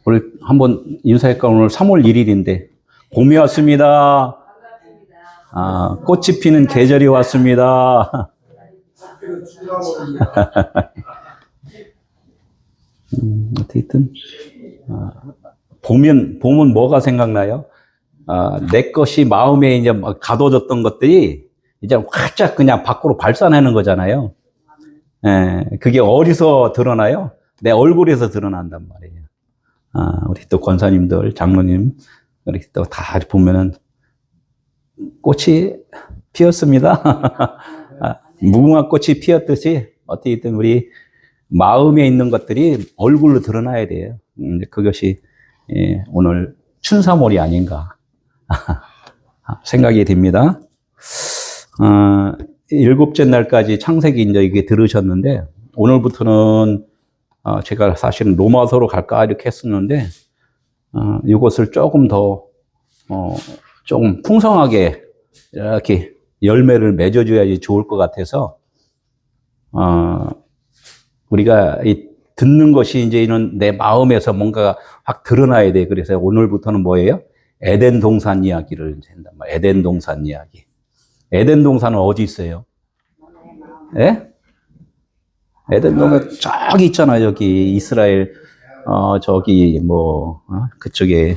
오늘 한번 인사할까? 오늘 3월 1일인데 봄이 왔습니다. 꽃이 피는 계절이 왔습니다. 어쨌든 봄은 뭐가 생각나요? 내 것이 마음에 이제 가둬졌던 것들이 이제 활짝 그냥 밖으로 발산하는 거잖아요. 그게 어디서 드러나요? 내 얼굴에서 드러난단 말이에요. 우리 또 권사님들, 장로님, 이렇게 또 다 보면은 꽃이 피었습니다. 무궁화 꽃이 피었듯이 어떻게든 우리 마음에 있는 것들이 얼굴로 드러나야 돼요. 그것이 오늘 춘삼월이 아닌가 생각이 됩니다. 일곱째 날까지 창세기 이제 이게 들으셨는데 오늘부터는 제가 사실은 로마서로 갈까 이렇게 했었는데 이것을 조금 더 조금 풍성하게 이렇게 열매를 맺어줘야지 좋을 것 같아서 우리가 이 듣는 것이 이제는 내 마음에서 뭔가 확 드러나야 돼. 그래서 오늘부터는 뭐예요? 에덴 동산 이야기를 한단 말이에요. 에덴 동산 이야기. 에덴 동산은 어디 있어요? 예? 에덴 동산 저기 있잖아요. 여기 이스라엘 저기 그쪽에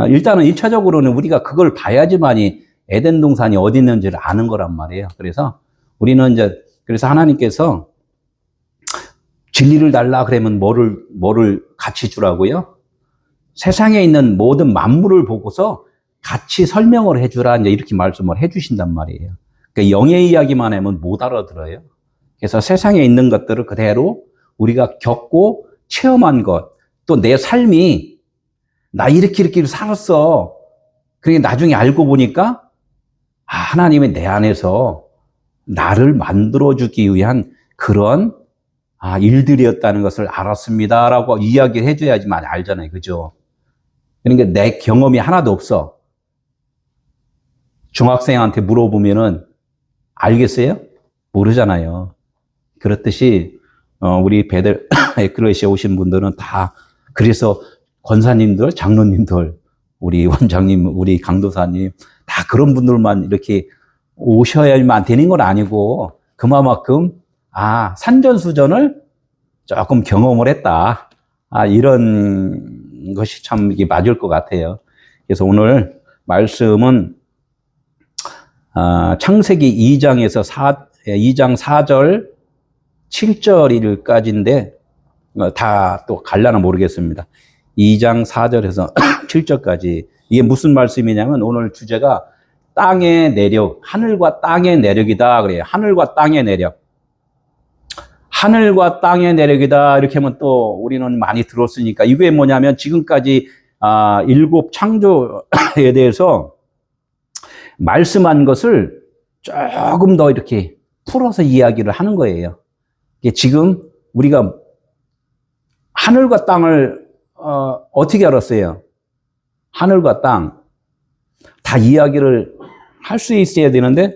일단은 1차적으로는 우리가 그걸 봐야지만이 에덴 동산이 어디 있는지를 아는 거란 말이에요. 그래서 우리는 이제 그래서 하나님께서 진리를 달라 그러면 뭐를 같이 주라고요? 세상에 있는 모든 만물을 보고서 같이 설명을 해주라 이제 이렇게 말씀을 해주신단 말이에요. 그러니까 영의 이야기만 하면 못 알아들어요. 그래서 세상에 있는 것들을 그대로 우리가 겪고 체험한 것, 또 내 삶이 나 이렇게 살았어. 그러니까 나중에 알고 보니까 하나님이 내 안에서 나를 만들어주기 위한 그런 일들이었다는 것을 알았습니다라고 이야기를 해줘야지만 알잖아요. 그죠? 그러니까 내 경험이 하나도 없어. 중학생한테 물어보면은 알겠어요? 모르잖아요. 그렇듯이 우리 베들 에클레시아 오신 분들은 다 그래서 권사님들, 장로님들, 우리 원장님, 우리 강도사님 다 그런 분들만 이렇게 오셔야만 되는 건 아니고 그만큼 산전수전을 조금 경험을 했다. 이런 것이 참 이게 맞을 것 같아요. 그래서 오늘 말씀은 창세기 2장에서 2장 4절 7절까지인데 다 또 갈라나 모르겠습니다. 2장 4절에서 7절까지 이게 무슨 말씀이냐면 오늘 주제가 땅의 내력, 하늘과 땅의 내력이다 그래요. 하늘과 땅의 내력. 하늘과 땅의 내력이다 이렇게 하면 또 우리는 많이 들었으니까 이게 뭐냐면 지금까지 7 창조에 대해서 말씀한 것을 조금 더 이렇게 풀어서 이야기를 하는 거예요. 지금 우리가 하늘과 땅을 어떻게 알았어요? 하늘과 땅 다 이야기를 할 수 있어야 되는데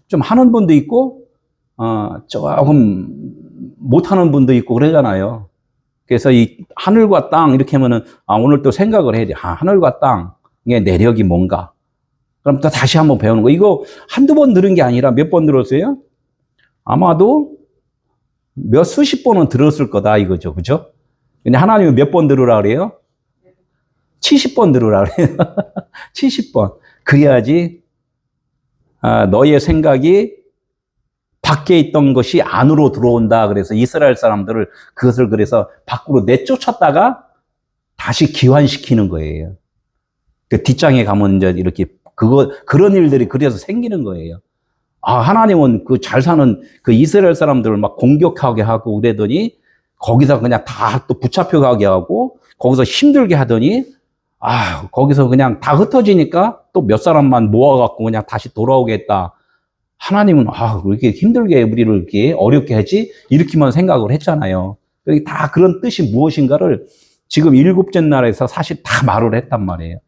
좀 하는 분도 있고 조금 못하는 분도 있고 그러잖아요. 그래서 이 하늘과 땅 이렇게 하면은 오늘 또 생각을 해야 돼. 하늘과 땅의 내력이 뭔가. 그럼 또 다시 한번 배우는 거. 이거 한두 번 들은 게 아니라 몇 번 들었어요? 아마도 몇 수십 번은 들었을 거다 이거죠. 그죠? 근데 하나님은 몇 번 들으라 그래요? 70번 들으라 그래요. 70번. 그래야지 너의 생각이 밖에 있던 것이 안으로 들어온다. 그래서 이스라엘 사람들을 그것을 그래서 밖으로 내쫓았다가 다시 기환시키는 거예요. 그 뒷장에 가면 이제 이렇게 그런 일들이 그래서 생기는 거예요. 하나님은 그 잘 사는 그 이스라엘 사람들을 막 공격하게 하고 그러더니 거기서 그냥 다 또 붙잡혀 가게 하고 거기서 힘들게 하더니 거기서 그냥 다 흩어지니까 또 몇 사람만 모아갖고 그냥 다시 돌아오겠다. 하나님은 왜 이렇게 힘들게 우리를 이렇게 어렵게 하지? 이렇게만 생각을 했잖아요. 다 그런 뜻이 무엇인가를 지금 7째 날에서 사실 다 말을 했단 말이에요.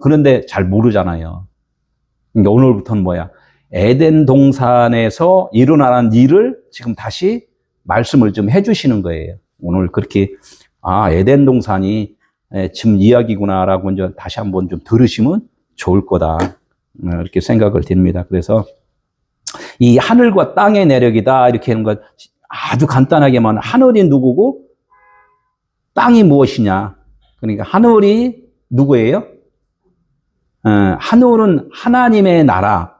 그런데 잘 모르잖아요. 그러니까 오늘부터는 뭐야? 에덴 동산에서 일어나는 일을 지금 다시 말씀을 좀 해주시는 거예요. 오늘 그렇게 에덴 동산이 지금 이야기구나라고 이제 다시 한번 좀 들으시면 좋을 거다. 이렇게 생각을 드립니다. 그래서 이 하늘과 땅의 내력이다. 이렇게 하는 것 아주 간단하게만 하늘이 누구고 땅이 무엇이냐. 그러니까 하늘이 누구예요? 하늘은 하나님의 나라,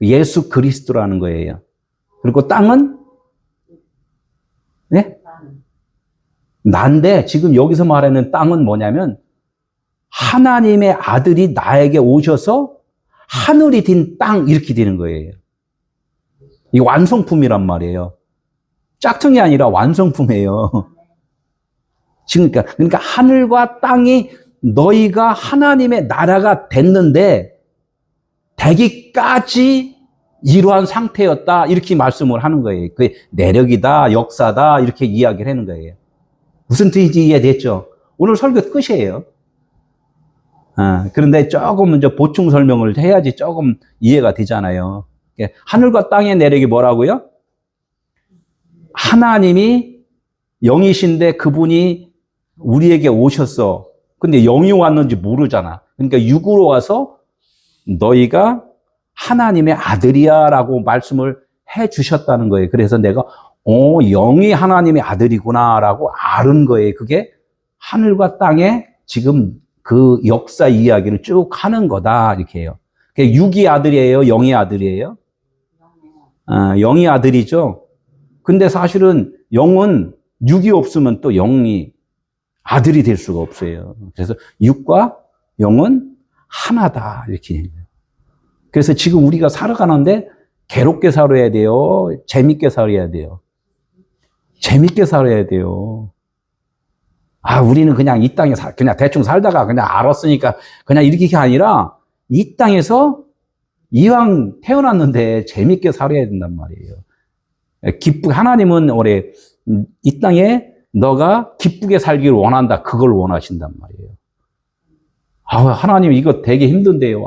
예수 그리스도라는 거예요. 그리고 땅은 네? 난데 지금 여기서 말하는 땅은 뭐냐면 하나님의 아들이 나에게 오셔서 하늘이 된 땅 이렇게 되는 거예요. 이게 완성품이란 말이에요. 짝퉁이 아니라 완성품이에요. 지금 그러니까 하늘과 땅이 너희가 하나님의 나라가 됐는데 되기까지 이러한 상태였다 이렇게 말씀을 하는 거예요. 그게 내력이다, 역사다 이렇게 이야기를 하는 거예요. 무슨 뜻인지 이해됐죠? 오늘 설교 끝이에요. 그런데 조금 이제 보충 설명을 해야지 조금 이해가 되잖아요. 하늘과 땅의 내력이 뭐라고요? 하나님이 영이신데 그분이 우리에게 오셨어. 근데 영이 왔는지 모르잖아. 그러니까 육으로 와서 너희가 하나님의 아들이야 라고 말씀을 해 주셨다는 거예요. 그래서 내가 영이 하나님의 아들이구나 라고 아는 거예요. 그게 하늘과 땅에 지금 그 역사 이야기를 쭉 하는 거다 이렇게 해요. 육이 아들이에요? 영이 아들이에요? 영이 아들이죠. 근데 사실은 영은 육이 없으면 또 영이 아들이 될 수가 없어요. 그래서 육과 영은 하나다 이렇게. 그래서 지금 우리가 살아가는데 괴롭게 살아야 돼요? 재밌게 살아야 돼요? 재밌게 살아야 돼요. 우리는 그냥 이 땅에 그냥 대충 살다가 그냥 알았으니까 그냥 이렇게 아니라 이 땅에서 이왕 태어났는데 재밌게 살아야 된단 말이에요. 하나님은 올해 이 땅에 너가 기쁘게 살기를 원한다. 그걸 원하신단 말이에요. 하나님 이거 되게 힘든데요.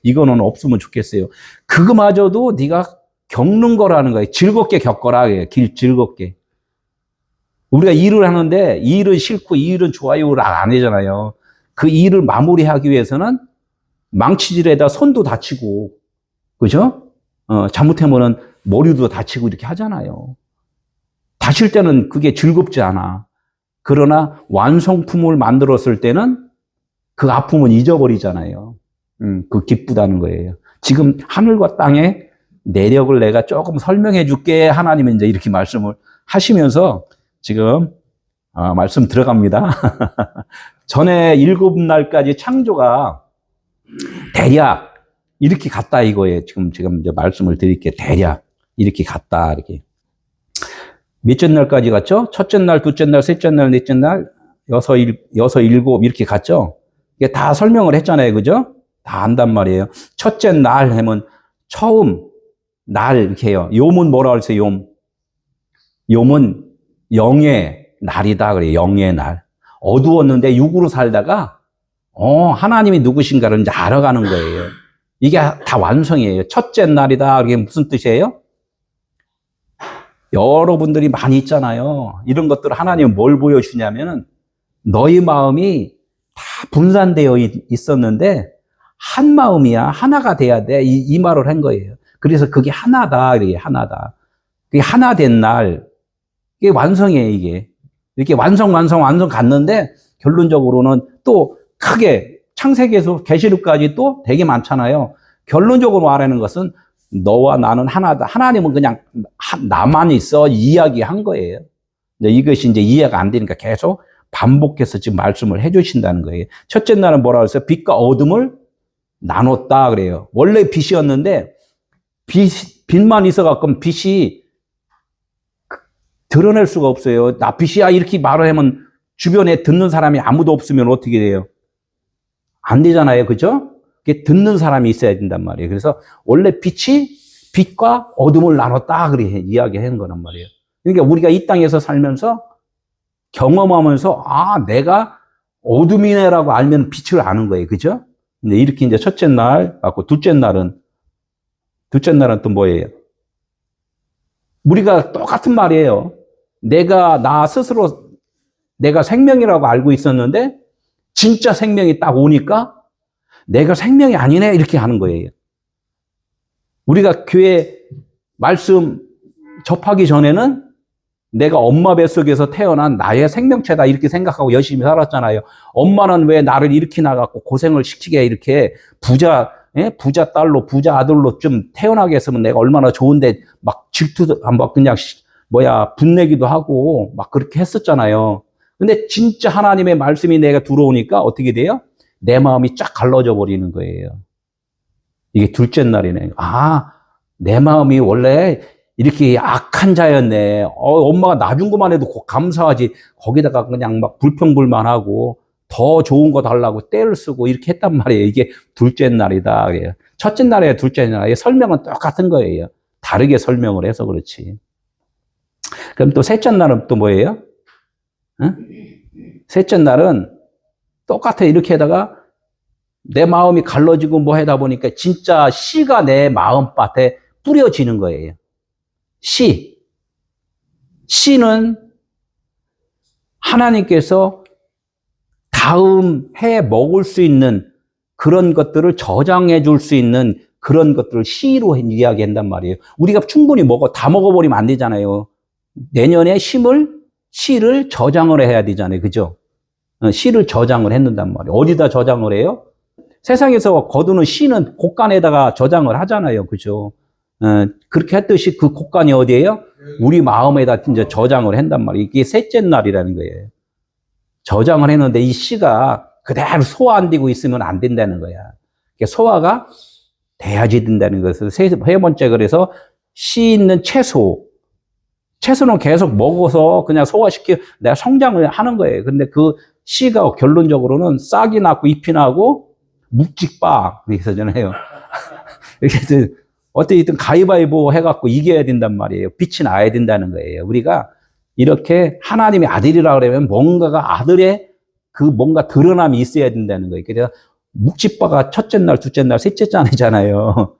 이거는 없으면 좋겠어요. 그거마저도 네가 겪는 거라는 거예요. 즐겁게 겪어라. 즐겁게. 우리가 일을 하는데 이 일은 싫고 이 일은 좋아요를 안 하잖아요. 그 일을 마무리하기 위해서는 망치질에다 손도 다치고, 그죠? 잘못하면은 머리도 다치고 이렇게 하잖아요. 다칠 때는 그게 즐겁지 않아. 그러나 완성품을 만들었을 때는 그 아픔은 잊어버리잖아요. 그 기쁘다는 거예요. 지금 하늘과 땅의 내력을 내가 조금 설명해 줄게. 하나님은 이제 이렇게 말씀을 하시면서 지금 말씀 들어갑니다. 전에 7날까지 창조가 대략 이렇게 갔다 이거예요. 지금 이제 말씀을 드릴게요. 대략 이렇게 갔다 이렇게. 몇째 날까지 갔죠? 첫째 날, 둘째 날, 셋째 날, 넷째 날, 여섯, 일곱 이렇게 갔죠? 이게 다 설명을 했잖아요. 그죠? 다 안단 말이에요. 첫째 날 하면 처음 날 이렇게 해요. 욤은 뭐라 그랬어요? 욤은 영의 날이다 그래요. 영의 날. 어두웠는데 육으로 살다가 하나님이 누구신가를 이제 알아가는 거예요. 이게 다 완성이에요. 첫째 날이다. 이게 무슨 뜻이에요? 여러분들이 많이 있잖아요. 이런 것들을 하나님은 뭘 보여주냐면은 너희 마음이 다 분산되어 있었는데 한 마음이야. 하나가 돼야 돼. 이 말을 한 거예요. 그래서 그게 하나다. 이게 하나다. 그게 하나 된 날. 이게 완성이에요, 이게. 이렇게 완성 갔는데 결론적으로는 또 크게 창세기에서 계시록까지 또 되게 많잖아요. 결론적으로 말하는 것은 너와 나는 하나다. 하나님은 그냥 나만 있어 이야기한 거예요. 이것이 이제 이해가 안 되니까 계속 반복해서 지금 말씀을 해주신다는 거예요. 첫째 날은 뭐라 그랬어요? 빛과 어둠을 나눴다 그래요. 원래 빛이었는데 빛만 있어갖고 빛이 드러낼 수가 없어요. 나 빛이야 이렇게 말을 하면 주변에 듣는 사람이 아무도 없으면 어떻게 돼요? 안 되잖아요. 그죠? 듣는 사람이 있어야 된단 말이에요. 그래서 원래 빛이 빛과 어둠을 나눴다 그래 이야기하는 거란 말이에요. 그러니까 우리가 이 땅에서 살면서 경험하면서 내가 어둠이네라고 알면 빛을 아는 거예요. 그죠? 근데 이렇게 이제 첫째 날 갖고 둘째 날은 또 뭐예요? 우리가 똑같은 말이에요. 나 스스로 내가 생명이라고 알고 있었는데 진짜 생명이 딱 오니까 내가 생명이 아니네 이렇게 하는 거예요. 우리가 교회 말씀 접하기 전에는 내가 엄마 뱃속에서 태어난 나의 생명체다 이렇게 생각하고 열심히 살았잖아요. 엄마는 왜 나를 이렇게 나갖고 고생을 시키게 이렇게 부자 딸로 부자 아들로 좀 태어나게 했으면 내가 얼마나 좋은데 막 질투도 막 그냥 분내기도 하고 막 그렇게 했었잖아요. 근데 진짜 하나님의 말씀이 내가 들어오니까 어떻게 돼요? 내 마음이 쫙 갈라져 버리는 거예요. 이게 둘째 날이네. 아, 내 마음이 원래 이렇게 악한 자였네. 엄마가 나 준 것만 해도 감사하지. 거기다가 그냥 막 불평불만하고 더 좋은 거 달라고 떼를 쓰고 이렇게 했단 말이에요. 이게 둘째 날이다. 첫째 날에 둘째 날에 설명은 똑같은 거예요. 다르게 설명을 해서 그렇지. 그럼 또 셋째 날은 또 뭐예요? 응? 셋째 날은 똑같아. 이렇게 하다가 내 마음이 갈라지고 뭐 하다 보니까 진짜 씨가 내 마음밭에 뿌려지는 거예요. 씨는 하나님께서 다음 해 먹을 수 있는 그런 것들을 저장해 줄 수 있는 그런 것들을 씨로 이야기한단 말이에요. 우리가 충분히 다 먹어버리면 안 되잖아요. 내년에 씨를 저장을 해야 되잖아요. 그죠? 씨를 저장을 했는단 말이에요. 어디다 저장을 해요? 세상에서 거두는 씨는 곡간에다가 저장을 하잖아요. 그죠? 그렇게 했듯이 그 곡간이 어디예요? 우리 마음에다 이제 저장을 한단 말이에요. 이게 셋째 날이라는 거예요. 저장을 했는데 이 씨가 그대로 소화 안 되고 있으면 안 된다는 거야. 소화가 돼야지 된다는 것을 세 번째 그래서 씨 있는 채소는 계속 먹어서 그냥 소화시켜 내가 성장을 하는 거예요. 근데 그 씨가 결론적으로는 싹이 나고 잎이 나고 묵직빠 이렇게 되잖아요. 이렇게 어떻게든 가위바위보 해갖고 이겨야 된단 말이에요. 빛이 나야 된다는 거예요. 우리가 이렇게 하나님의 아들이라 그러면 뭔가가 아들의 그 뭔가 드러남이 있어야 된다는 거예요. 그래서 묵직바가 첫째 날, 둘째 날, 셋째 날이잖아요.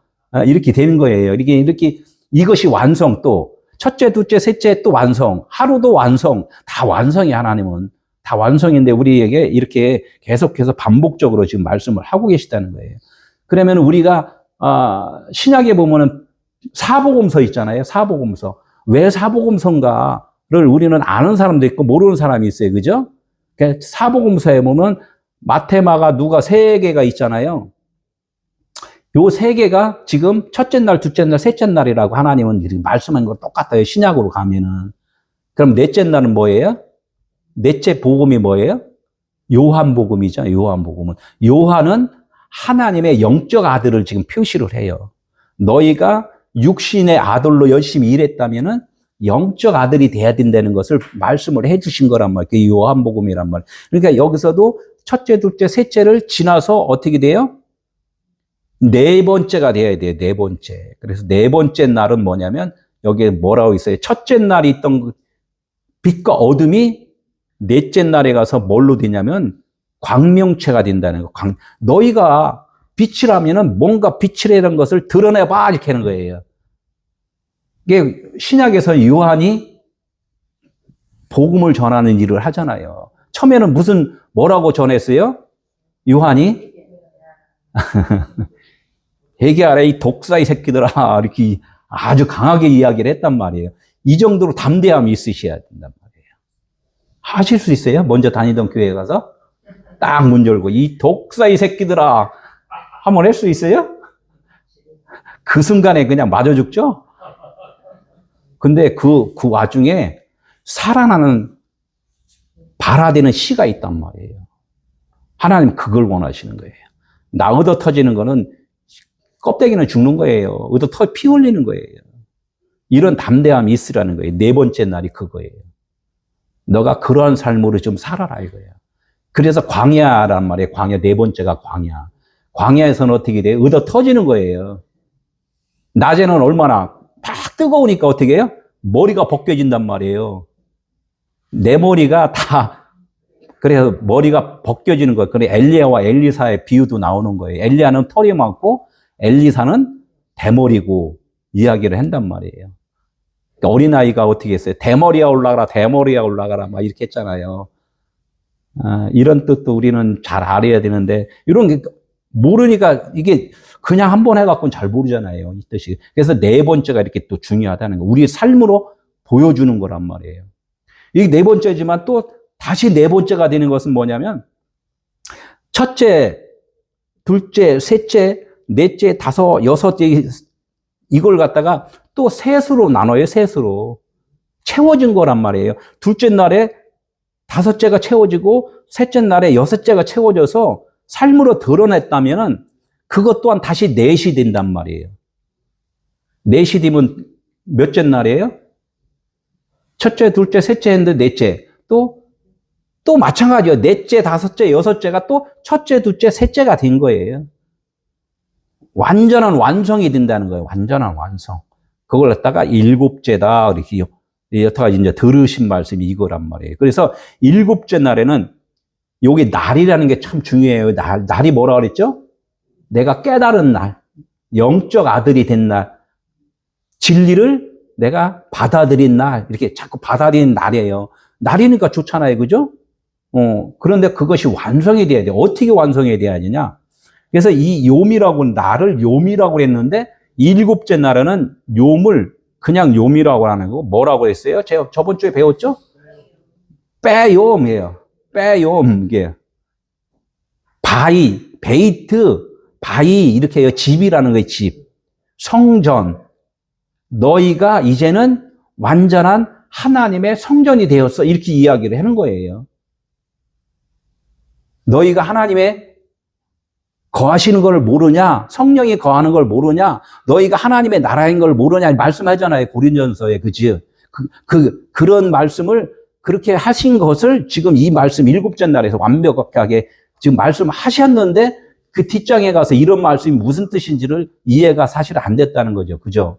이렇게 되는 거예요. 이렇게 이것이 완성 또 첫째, 둘째, 셋째 또 완성, 하루도 완성, 다 완성이 하나님은 다 완성인데 우리에게 이렇게 계속해서 반복적으로 지금 말씀을 하고 계시다는 거예요. 그러면 우리가 신약에 보면은 사복음서 있잖아요. 사복음서. 왜 사복음서인가를 우리는 아는 사람도 있고 모르는 사람이 있어요. 그죠? 그러니까 사복음서에 보면 마태, 마가, 누가 세 개가 있잖아요. 요 세 개가 지금 첫째 날, 둘째 날, 셋째 날이라고 하나님은 말씀한 거 똑같아요. 신약으로 가면은. 그럼 넷째 날은 뭐예요? 넷째 복음이 뭐예요? 요한복음이죠. 요한복음은. 요한은 하나님의 영적 아들을 지금 표시를 해요. 너희가 육신의 아들로 열심히 일했다면은 영적 아들이 돼야 된다는 것을 말씀을 해 주신 거란 말이에요. 그게 요한복음이란 말이에요. 그러니까 여기서도 첫째, 둘째, 셋째를 지나서 어떻게 돼요? 네 번째가 돼야 돼요. 네 번째. 그래서 네 번째 날은 뭐냐면 여기에 뭐라고 있어요? 첫째 날이 있던 빛과 어둠이 넷째 날에 가서 뭘로 되냐면 광명체가 된다는 거. 너희가 빛이라면은 뭔가 빛이라는 것을 드러내봐 이렇게 하는 거예요. 이게 신약에서 요한이 복음을 전하는 일을 하잖아요. 처음에는 뭐라고 전했어요? 요한이 회개하라 이 독사의 새끼들아 이렇게 아주 강하게 이야기를 했단 말이에요. 이 정도로 담대함이 있으셔야 된단 말이에요. 하실 수 있어요? 먼저 다니던 교회에 가서 딱 문 열고 이 독사의 새끼들아 한번 할 수 있어요? 그 순간에 그냥 맞아 죽죠? 근데 그 와중에 살아나는 발화되는 씨가 있단 말이에요. 하나님 그걸 원하시는 거예요. 나 얻어 터지는 거는 껍데기는 죽는 거예요. 피 흘리는 거예요. 이런 담대함이 있으라는 거예요. 네 번째 날이 그거예요. 너가 그러한 삶으로 좀 살아라 이거예요. 그래서 광야란 말이에요. 광야 네 번째가 광야. 광야에서는 어떻게 돼요? 얻어 터지는 거예요. 낮에는 얼마나 막 뜨거우니까 어떻게 해요? 머리가 벗겨진단 말이에요. 내 머리가 다 그래서 머리가 벗겨지는 거예요. 그래 엘리야와 엘리사의 비유도 나오는 거예요. 엘리야는 털이 많고 엘리사는 대머리고 이야기를 한단 말이에요. 그러니까 어린아이가 어떻게 했어요? 대머리야 올라가라, 대머리야 올라가라 막 이렇게 했잖아요. 이런 뜻도 우리는 잘 알아야 되는데, 이런 게 모르니까 이게 그냥 한 번 해갖고는 잘 모르잖아요. 이 뜻이. 그래서 네 번째가 이렇게 또 중요하다는 거. 우리의 삶으로 보여주는 거란 말이에요. 이게 네 번째지만 또 다시 네 번째가 되는 것은 뭐냐면, 첫째, 둘째, 셋째, 넷째, 다섯, 여섯째, 이걸 갖다가 또 셋으로 나눠요, 셋으로. 채워진 거란 말이에요. 둘째 날에 다섯째가 채워지고, 셋째 날에 여섯째가 채워져서 삶으로 드러냈다면은, 그것 또한 다시 넷이 된단 말이에요. 넷이 되면 몇째 날이에요? 첫째, 둘째, 셋째 했는데 넷째. 또 마찬가지예요. 넷째, 다섯째, 여섯째가 또 첫째, 둘째, 셋째가 된 거예요. 완전한 완성이 된다는 거예요. 완전한 완성. 그걸 갖다가 일곱째다. 이렇게 여태까지 이제 들으신 말씀이 이거란 말이에요. 그래서 일곱째 날에는 여기 날이라는 게 참 중요해요. 날이 뭐라 그랬죠? 내가 깨달은 날, 영적 아들이 된 날, 진리를 내가 받아들인 날, 이렇게 자꾸 받아들이는 날이에요. 날이니까 좋잖아요. 그죠? 그런데 그것이 완성이 돼야 돼요. 어떻게 완성이 돼야 되냐? 그래서 이 요미라고, 날을 요미라고 했는데, 일곱째 날에는 요물, 그냥 요미라고 하는 거, 뭐라고 했어요? 제가 저번 주에 배웠죠? 빼요이에요. 빼요, 이게. 바이, 베이트, 바이, 이렇게 해요. 집이라는 거예요, 집. 성전. 너희가 이제는 완전한 하나님의 성전이 되었어. 이렇게 이야기를 하는 거예요. 너희가 하나님의 거하시는 걸 모르냐? 성령이 거하는 걸 모르냐? 너희가 하나님의 나라인 걸 모르냐? 말씀하잖아요. 고린전서에. 그지? 그런 말씀을 그렇게 하신 것을 지금 이 말씀 일곱째 날에서 완벽하게 지금 말씀하셨는데 그 뒷장에 가서 이런 말씀이 무슨 뜻인지를 이해가 사실 안 됐다는 거죠. 그죠?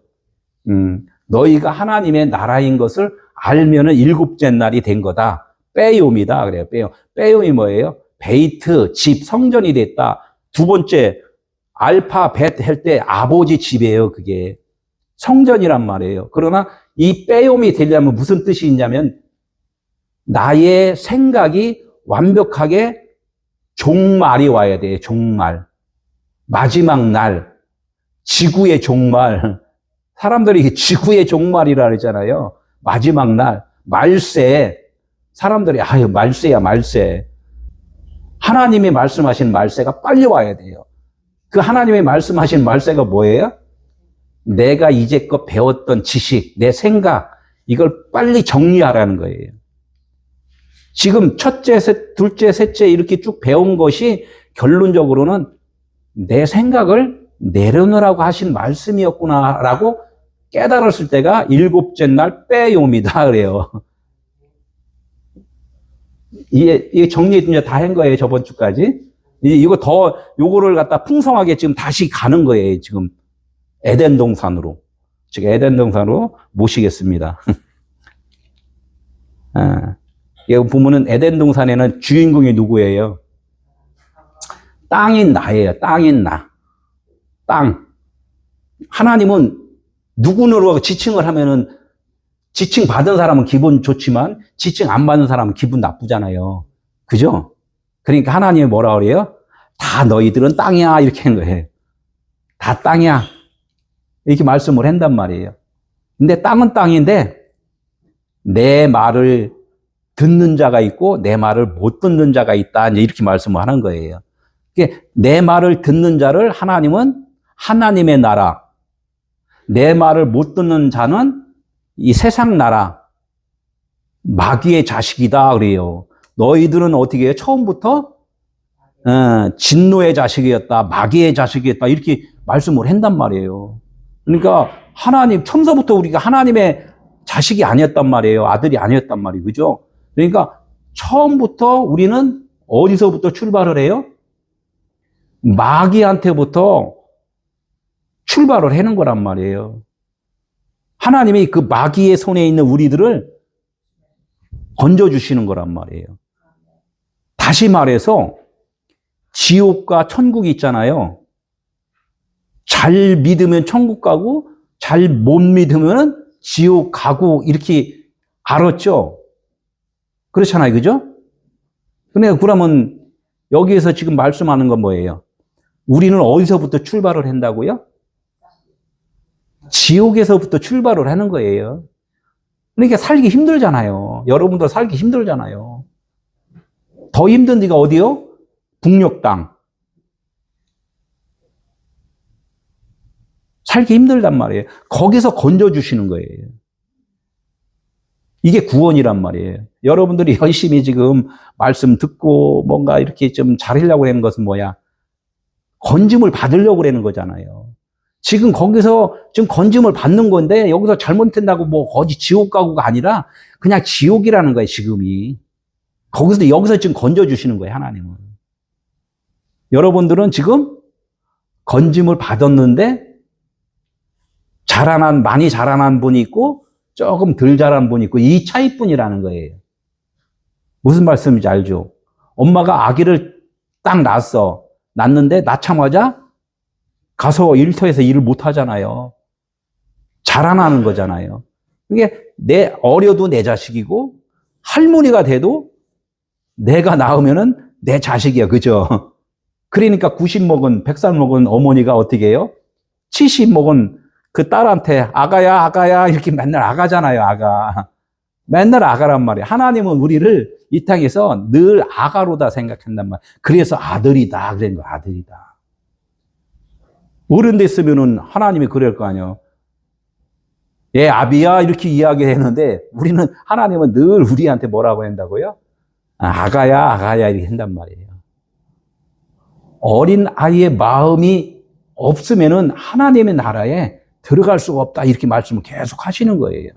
너희가 하나님의 나라인 것을 알면은 일곱째 날이 된 거다. 빼요미다. 그래요. 빼요. 빼요미 뭐예요? 베이트, 집, 성전이 됐다. 두 번째, 알파, 벳 할 때 아버지 집이에요. 그게. 성전이란 말이에요. 그러나 이 빼요미 되려면 무슨 뜻이 있냐면 나의 생각이 완벽하게 종말이 와야 돼요. 종말. 마지막 날. 지구의 종말. 사람들이 지구의 종말이라 그러잖아요. 마지막 날. 말세. 사람들이 아유 말세야 말세. 하나님이 말씀하신 말세가 빨리 와야 돼요. 그 하나님이 말씀하신 말세가 뭐예요? 내가 이제껏 배웠던 지식, 내 생각, 이걸 빨리 정리하라는 거예요. 지금 첫째, 둘째, 셋째 이렇게 쭉 배운 것이 결론적으로는 내 생각을 내려놓으라고 하신 말씀이었구나라고 깨달았을 때가 일곱째 날 빼요미다 그래요. 이게 정리 이제 다 한 거예요. 저번 주까지. 요거를 갖다 풍성하게 지금 다시 가는 거예요. 지금 에덴 동산으로. 제가 에덴 동산으로 모시겠습니다. 여기 보면은 에덴 동산에는 주인공이 누구예요? 땅인 나예요. 땅인 나. 땅. 하나님은 누구로 지칭을 하면은 지칭 받은 사람은 기분 좋지만 지칭 안 받는 사람은 기분 나쁘잖아요. 그죠? 그러니까 하나님이 뭐라 그래요? 다 너희들은 땅이야. 이렇게 한 거예요. 다 땅이야. 이렇게 말씀을 한단 말이에요. 근데 땅은 땅인데 내 말을 듣는 자가 있고 내 말을 못 듣는 자가 있다. 이제 이렇게 말씀을 하는 거예요. 내 말을 듣는 자를 하나님은 하나님의 나라, 내 말을 못 듣는 자는 이 세상 나라, 마귀의 자식이다 그래요. 너희들은 어떻게 해요? 처음부터 진노의 자식이었다, 마귀의 자식이었다 이렇게 말씀을 한단 말이에요. 그러니까 하나님, 처음부터 우리가 하나님의 자식이 아니었단 말이에요. 아들이 아니었단 말이에요. 그죠? 그러니까 처음부터 우리는 어디서부터 출발을 해요? 마귀한테부터 출발을 하는 거란 말이에요. 하나님이 그 마귀의 손에 있는 우리들을 건져주시는 거란 말이에요. 다시 말해서 지옥과 천국이 있잖아요. 잘 믿으면 천국 가고 잘 못 믿으면 지옥 가고 이렇게 알았죠? 그렇잖아요. 그죠? 근데 그러면 여기에서 지금 말씀하는 건 뭐예요? 우리는 어디서부터 출발을 한다고요? 지옥에서부터 출발을 하는 거예요. 그러니까 살기 힘들잖아요. 여러분들 살기 힘들잖아요. 더 힘든 데가 어디요? 북녘 땅. 살기 힘들단 말이에요. 거기서 건져주시는 거예요. 이게 구원이란 말이에요. 여러분들이 열심히 지금 말씀 듣고 뭔가 이렇게 좀 잘하려고 하는 것은 뭐야? 건짐을 받으려고 하는 거잖아요. 지금 거기서 지금 건짐을 받는 건데 여기서 잘못된다고 뭐 어디 지옥 가고가 아니라 그냥 지옥이라는 거예요, 지금이. 여기서 지금 건져주시는 거예요, 하나님은. 여러분들은 지금 건짐을 받았는데 많이 자라난 분이 있고 조금 덜 자란 분이 있고 이 차이뿐이라는 거예요. 무슨 말씀인지 알죠? 엄마가 아기를 딱 낳았는데 낳자마자 가서 일터에서 일을 못 하잖아요. 자라나는 거잖아요. 이게 어려도 내 자식이고 할머니가 돼도 내가 낳으면은 내 자식이야. 그죠? 그러니까 90 먹은 100살 먹은 어머니가 어떻게 해요? 70 먹은 그 딸한테 아가야 이렇게 맨날 아가잖아요. 아가. 맨날 아가란 말이에요. 하나님은 우리를 이 땅에서 늘 아가로다 생각한단 말이에요. 그래서 아들이다 그런 거 아들이다. 어른 됐으면은 하나님이 그럴 거 아니에요. 예, 아비야 이렇게 이야기했는데 우리는 하나님은 늘 우리한테 뭐라고 한다고요? 아가야 이렇게 한단 말이에요. 어린 아이의 마음이 없으면은 하나님의 나라에 들어갈 수가 없다 이렇게 말씀을 계속 하시는 거예요.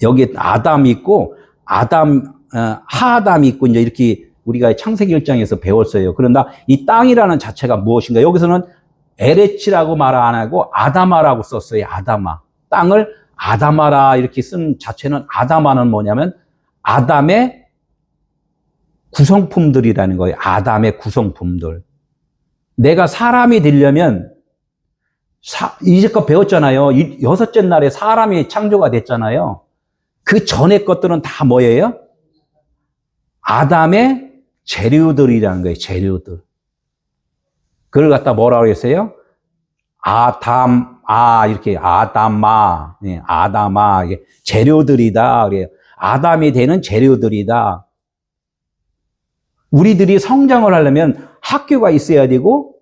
여기 아담이 있고 하아담이 있고 이제 이렇게 우리가 창세기 1장에서 배웠어요. 그러나 이 땅이라는 자체가 무엇인가? 여기서는 에레치라고 말 안 하고 아다마라고 썼어요. 아다마. 땅을 아다마라 이렇게 쓴 자체는 아다마는 뭐냐면 아담의 구성품들이라는 거예요. 아담의 구성품들. 내가 사람이 되려면 이제껏 배웠잖아요. 여섯째 날에 사람이 창조가 됐잖아요. 그 전에 것들은 다 뭐예요? 아담의 재료들이라는 거예요. 재료들. 그걸 갖다 뭐라고 했어요? 이렇게 아담마, 아담아, 이게 재료들이다. 그래요. 아담이 되는 재료들이다. 우리들이 성장을 하려면 학교가 있어야 되고,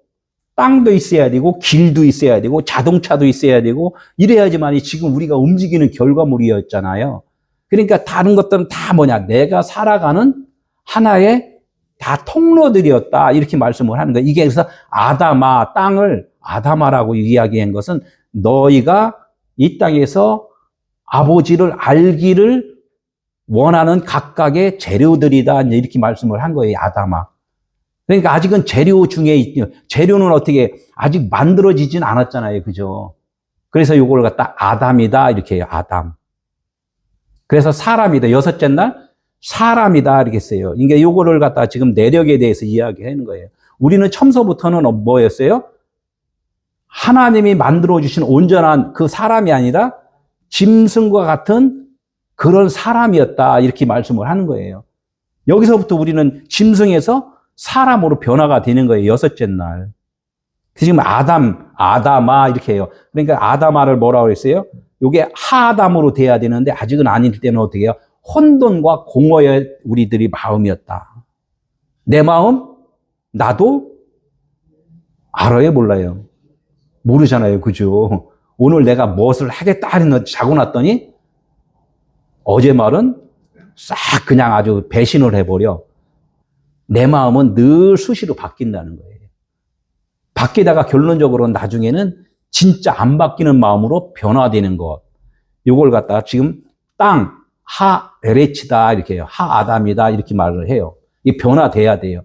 땅도 있어야 되고, 길도 있어야 되고, 자동차도 있어야 되고, 이래야지만이 지금 우리가 움직이는 결과물이었잖아요. 그러니까 다른 것들은 다 뭐냐? 내가 살아가는 하나의 다 통로들이었다. 이렇게 말씀을 하는 거예요. 이게 그래서 아담아, 땅을 아담아라고 이야기한 것은 너희가 이 땅에서 아버지를 알기를 원하는 각각의 재료들이다. 이렇게 말씀을 한 거예요. 아담아. 그러니까 아직은 재료 중에 재료는 어떻게 아직 만들어지진 않았잖아요. 그죠? 그래서 이걸 갖다 아담이다. 이렇게 해요. 아담. 그래서 사람이다. 여섯째 날 사람이다. 이렇게 써요. 그러니까 요거를 갖다 지금 내력에 대해서 이야기하는 거예요. 우리는 처음서부터는 뭐였어요? 하나님이 만들어주신 온전한 그 사람이 아니라 짐승과 같은 그런 사람이었다. 이렇게 말씀을 하는 거예요. 여기서부터 우리는 짐승에서 사람으로 변화가 되는 거예요. 여섯째 날. 지금 아담아 이렇게 해요. 그러니까 아담아를 뭐라고 했어요? 이게 하아담으로 돼야 되는데 아직은 아닐 때는 어떻게 해요? 혼돈과 공허의 우리들이 마음이었다. 내 마음? 나도 알아요, 몰라요? 모르잖아요. 그죠? 오늘 내가 무엇을 하겠다 하는 자고 났더니 어제 말은 싹 그냥 아주 배신을 해버려. 내 마음은 늘 수시로 바뀐다는 거예요. 바뀌다가 결론적으로 나중에는 진짜 안 바뀌는 마음으로 변화되는 것. 이걸 갖다가 지금 땅, 에레치다 이렇게 해요. 아담이다 이렇게 말을 해요. 이 변화돼야 돼요.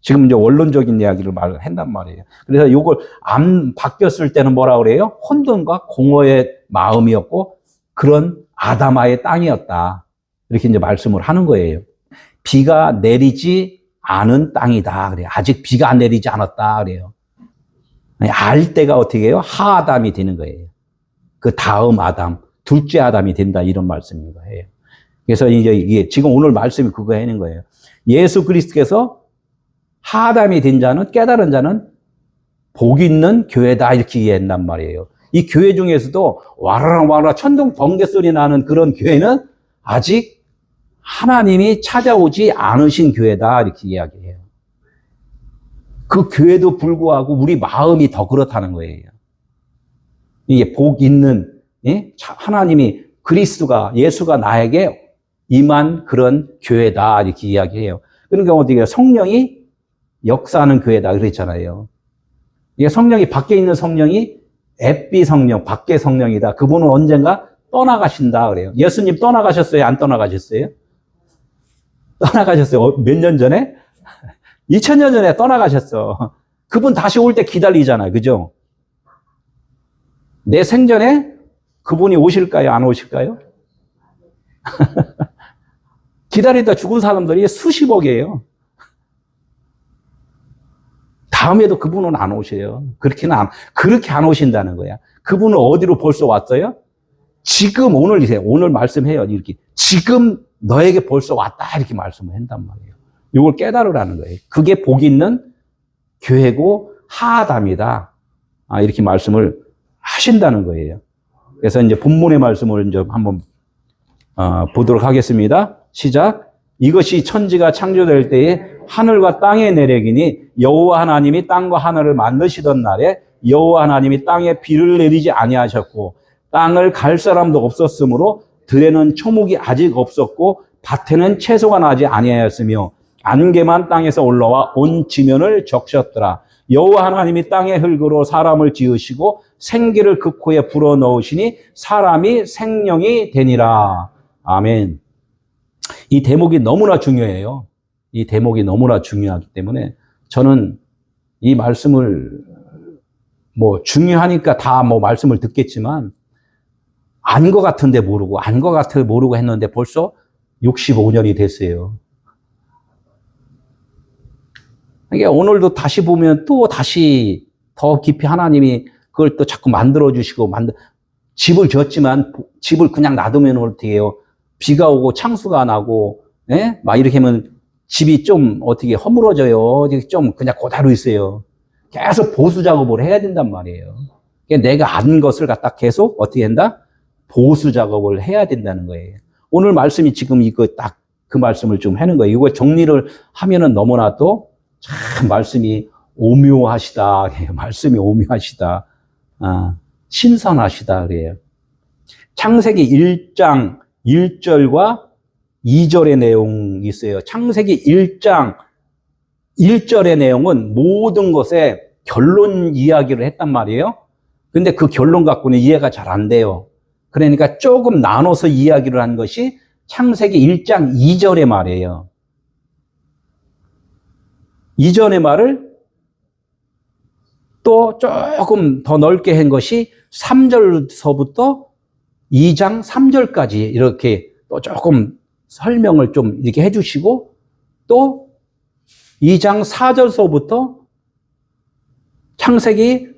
지금 이제 원론적인 이야기를 말을 한단 말이에요. 그래서 이걸 안 바뀌었을 때는 뭐라 그래요? 혼돈과 공허의 마음이었고 그런 아담아의 땅이었다. 이렇게 이제 말씀을 하는 거예요. 비가 내리지 않은 땅이다. 그래요. 아직 비가 안 내리지 않았다. 그래요. 알 때가 어떻게 해요? 하아담이 되는 거예요. 그 다음 아담, 둘째 아담이 된다. 이런 말씀인 거예요. 그래서 이제 이게 지금 오늘 말씀이 그거 하는 거예요. 예수 그리스도께서 하담이 된 자는, 깨달은 자는 복 있는 교회다, 이렇게 이해한단 말이에요. 이 교회 중에서도 와라랑 와라 천둥 번개 소리 나는 그런 교회는 아직 하나님이 찾아오지 않으신 교회다, 이렇게 이야기해요. 그 교회도 불구하고 우리 마음이 더 그렇다는 거예요. 이게 복 있는, 예? 하나님이 그리스도가, 예수가 나에게 임한 그런 교회다, 이렇게 이야기해요. 그러니까 어떻게 성령이 역사하는 교회다 그랬잖아요. 이게 성령이 밖에 있는 성령이 앱비 성령, 밖에 성령이다. 그분은 언젠가 떠나가신다 그래요. 예수님 떠나가셨어요? 안 떠나가셨어요? 떠나가셨어요. 몇 년 전에? 2000년 전에 떠나가셨어. 그분 다시 올 때 기다리잖아요. 그죠? 내 생전에 그분이 오실까요? 안 오실까요? 기다리다 죽은 사람들이 수십억이에요. 다음에도 그분은 안 오셔요. 그렇게 안 오신다는 거야. 그분은 어디로 벌써 왔어요? 지금 오늘 말씀해요. 이렇게. 지금 너에게 벌써 왔다. 이렇게 말씀을 한단 말이에요. 이걸 깨달으라는 거예요. 그게 복 있는 교회고 하담이다. 이렇게 말씀을 하신다는 거예요. 그래서 이제 본문의 말씀을 이제 한번 보도록 하겠습니다. 시작. 이것이 천지가 창조될 때에 하늘과 땅의 내력이니 여호와 하나님이 땅과 하늘을 만드시던 날에 여호와 하나님이 땅에 비를 내리지 아니하셨고 땅을 갈 사람도 없었으므로 들에는 초목이 아직 없었고 밭에는 채소가 나지 아니하였으며 안개만 땅에서 올라와 온 지면을 적셨더라. 여호와 하나님이 땅의 흙으로 사람을 지으시고 생기를 그 코에 불어넣으시니 사람이 생명이 되니라. 아멘. 이 대목이 너무나 중요해요. 이 대목이 너무나 중요하기 때문에 저는 이 말씀을 중요하니까 다 말씀을 듣겠지만 안 것 같은데 모르고 안 것 같아 모르고 했는데 벌써 65년이 됐어요. 그러니까 오늘도 다시 보면 또 다시 더 깊이 하나님이 그걸 또 자꾸 만들어 주시고 집을 지었지만 집을 그냥 놔두면 어떻게 해요? 비가 오고 창수가 나고, 예? 막 이렇게 하면 집이 좀 어떻게 허물어져요. 좀 그냥 그대로 있어요. 계속 보수 작업을 해야 된단 말이에요. 그러니까 내가 안 것을 갖다 계속 어떻게 한다? 보수 작업을 해야 된다는 거예요. 오늘 말씀이 지금 이거 딱 그 말씀을 좀 하는 거예요. 이거 정리를 하면은 너무나 또 참 말씀이 오묘하시다. 말씀이 오묘하시다. 신선하시다. 그래요. 창세기 1장 1절과 2절의 내용이 있어요. 창세기 1장 1절의 내용은 모든 것의 결론 이야기를 했단 말이에요. 근데 그 결론 갖고는 이해가 잘 안 돼요. 그러니까 조금 나눠서 이야기를 한 것이 창세기 1장 2절의 말이에요. 2절의 말을 또 조금 더 넓게 한 것이 3절서부터 2장 3절까지 이렇게 또 조금 설명을 좀 이렇게 해주시고 또 2장 4절서부터 창세기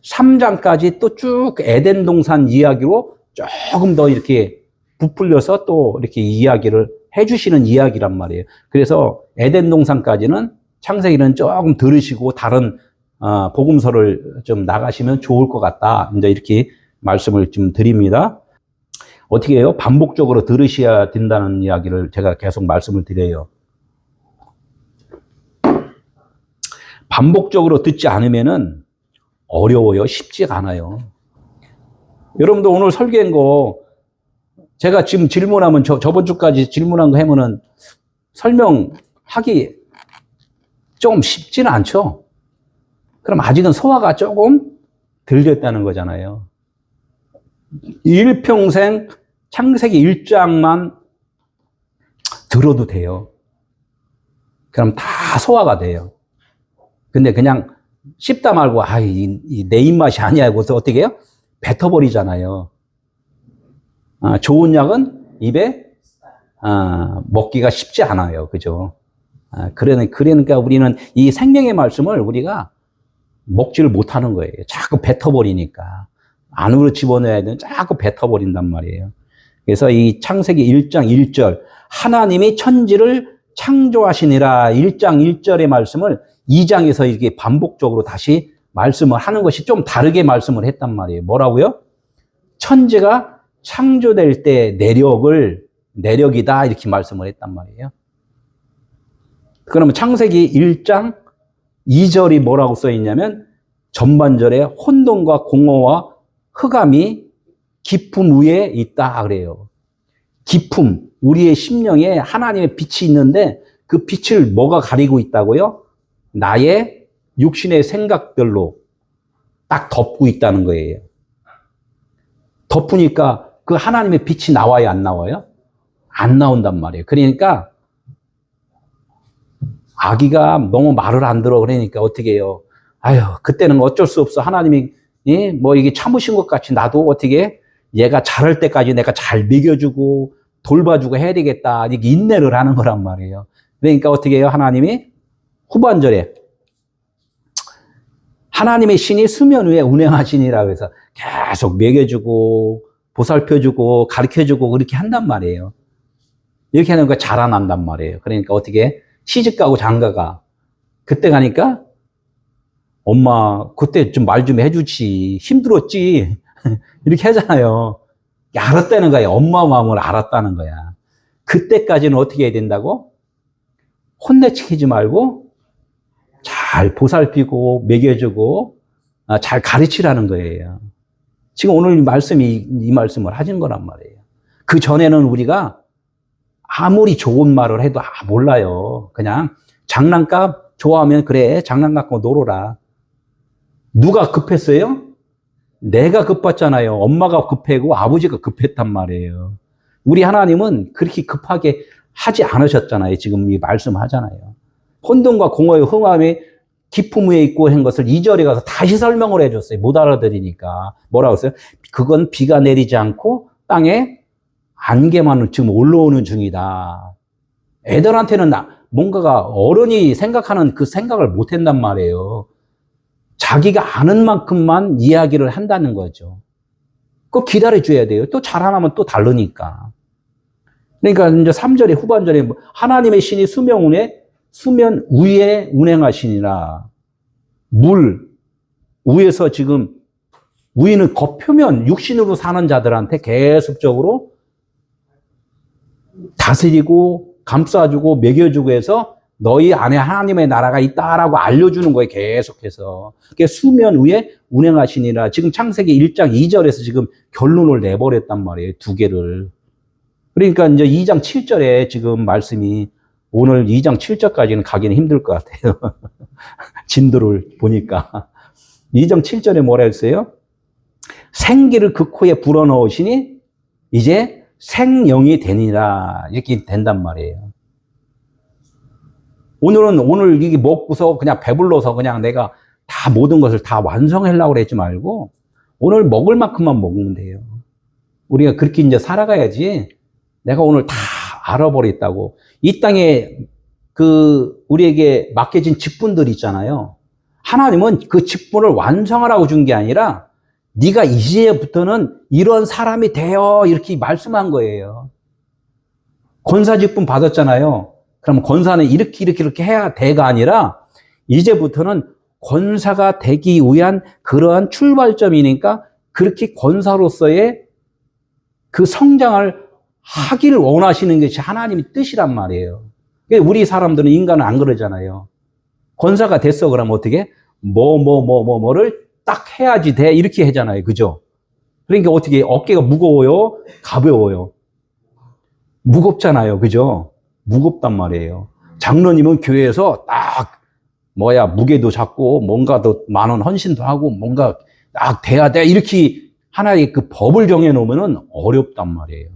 3장까지 또 쭉 에덴 동산 이야기로 조금 더 이렇게 부풀려서 또 이렇게 이야기를 해주시는 이야기란 말이에요. 그래서 에덴 동산까지는 창세기는 조금 들으시고 다른 복음서를 좀 나가시면 좋을 것 같다. 이제 이렇게 말씀을 좀 드립니다. 어떻게 해요? 반복적으로 들으셔야 된다는 이야기를 제가 계속 말씀을 드려요. 반복적으로 듣지 않으면은 어려워요. 쉽지가 않아요. 여러분도 오늘 설계한 거 제가 지금 질문하면 저번 주까지 질문한 거 하면은 설명하기 좀 쉽지는 않죠. 그럼 아직은 소화가 조금 덜 됐다는 거잖아요. 일평생 창세기 1장만 들어도 돼요. 그럼 다 소화가 돼요. 근데 그냥 씹다 말고 내 입맛이 아니야 하고서 어떻게 해요? 뱉어버리잖아요. 좋은 약은 입에 먹기가 쉽지 않아요. 그죠? 그러니까 우리는 이 생명의 말씀을 우리가 먹지를 못하는 거예요. 자꾸 뱉어버리니까. 안으로 집어넣어야 되는 자꾸 뱉어버린단 말이에요. 그래서 이 창세기 1장 1절 하나님이 천지를 창조하시니라 1장 1절의 말씀을 2장에서 이렇게 반복적으로 다시 말씀을 하는 것이 좀 다르게 말씀을 했단 말이에요. 뭐라고요? 천지가 창조될 때 내력이다 이렇게 말씀을 했단 말이에요. 그러면 창세기 1장 2절이 뭐라고 써 있냐면 전반절에 혼돈과 공허와 흑암이 깊음 위에 있다 그래요. 깊음, 우리의 심령에 하나님의 빛이 있는데 그 빛을 뭐가 가리고 있다고요? 나의 육신의 생각들로 딱 덮고 있다는 거예요. 덮으니까 그 하나님의 빛이 나와요, 안 나와요? 안 나온단 말이에요. 그러니까 아기가 너무 말을 안 들어 그러니까 어떻게 해요? 아유, 그때는 어쩔 수 없어. 하나님이 뭐 이게 참으신 것 같이 나도 어떻게 얘가 자랄 때까지 내가 잘 먹여주고 돌봐주고 해야 되겠다. 이게 인내를 하는 거란 말이에요. 그러니까 어떻게 해요? 하나님이 후반절에 하나님의 신이 수면 위에 운행하시니라고 해서 계속 먹여주고 보살펴주고 가르쳐주고 그렇게 한단 말이에요. 이렇게 하는 거 자라난단 말이에요. 그러니까 어떻게 시집가고 장가가 그때 가니까 엄마 그때 좀 말 좀 해주지 힘들었지 이렇게 하잖아요. 알았다는 거예요. 엄마 마음을 알았다는 거야. 그때까지는 어떻게 해야 된다고? 혼내치지 말고 잘 보살피고 먹여주고 잘 가르치라는 거예요. 지금 오늘 이 말씀을 하신 거란 말이에요. 그 전에는 우리가 아무리 좋은 말을 해도 몰라요. 그냥 장난감 좋아하면 그래 장난감 갖고 놀아라. 누가 급했어요? 내가 급했잖아요. 엄마가 급하고 아버지가 급했단 말이에요. 우리 하나님은 그렇게 급하게 하지 않으셨잖아요. 지금 이 말씀하잖아요. 혼돈과 공허의 흥함이 깊음 위에 있고 한 것을 2절에 가서 다시 설명을 해줬어요. 못 알아들으니까. 뭐라고 했어요? 그건 비가 내리지 않고 땅에 안개만 지금 올라오는 중이다. 애들한테는 뭔가가 어른이 생각하는 그 생각을 못 한단 말이에요. 자기가 아는 만큼만 이야기를 한다는 거죠. 그거 기다려줘야 돼요. 또 잘하면 또 다르니까. 그러니까 이제 3절에 후반절에 하나님의 신이 수면 위에 운행하시니라. 물 위에서 지금 위는 겉표면 육신으로 사는 자들한테 계속적으로 다스리고 감싸주고 먹여주고 해서 너희 안에 하나님의 나라가 있다라고 알려주는 거예요. 계속해서. 수면 위에 운행하시니라. 지금 창세기 1장 2절에서 지금 결론을 내버렸단 말이에요. 두 개를. 그러니까 이제 2장 7절에 지금 말씀이 오늘 2장 7절까지는 가기는 힘들 것 같아요. 진도를 보니까. 2장 7절에 뭐라 했어요? 생기를 그 코에 불어넣으시니 이제 생영이 되니라. 이렇게 된단 말이에요. 오늘 이게 먹고서 그냥 배불러서 그냥 내가 다 모든 것을 다 완성하려고 그러지 말고 오늘 먹을 만큼만 먹으면 돼요. 우리가 그렇게 이제 살아가야지 내가 오늘 다 알아버렸다고. 이 땅에 우리에게 맡겨진 직분들 있잖아요. 하나님은 그 직분을 완성하라고 준 게 아니라 네가 이제부터는 이런 사람이 되어 이렇게 말씀한 거예요. 권사 직분 받았잖아요. 그럼 권사는 이렇게 해야 돼가 아니라 이제부터는 권사가 되기 위한 그러한 출발점이니까 그렇게 권사로서의 그 성장을 하기를 원하시는 것이 하나님의 뜻이란 말이에요. 우리 사람들은 인간은 안 그러잖아요. 권사가 됐어 그러면 어떻게? 뭐를 딱 해야지 돼 이렇게 하잖아요. 그죠? 그러니까 어떻게 어깨가 무거워요? 가벼워요? 무겁잖아요. 그죠? 무겁단 말이에요. 장로님은 교회에서 딱 무게도 잡고 뭔가 더 많은 헌신도 하고 뭔가 딱 돼야 돼 이렇게 하나의 그 법을 정해놓으면 어렵단 말이에요.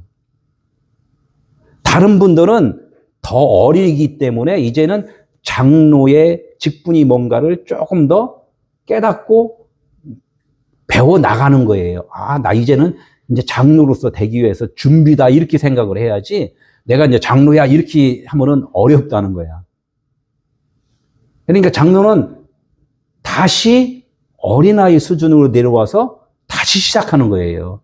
다른 분들은 더 어리기 때문에 이제는 장로의 직분이 뭔가를 조금 더 깨닫고 배워 나가는 거예요. 나 이제는 이제 장로로서 되기 위해서 준비다 이렇게 생각을 해야지 내가 이제 장로야 이렇게 하면은 어렵다는 거야. 그러니까 장로는 다시 어린아이 수준으로 내려와서 다시 시작하는 거예요.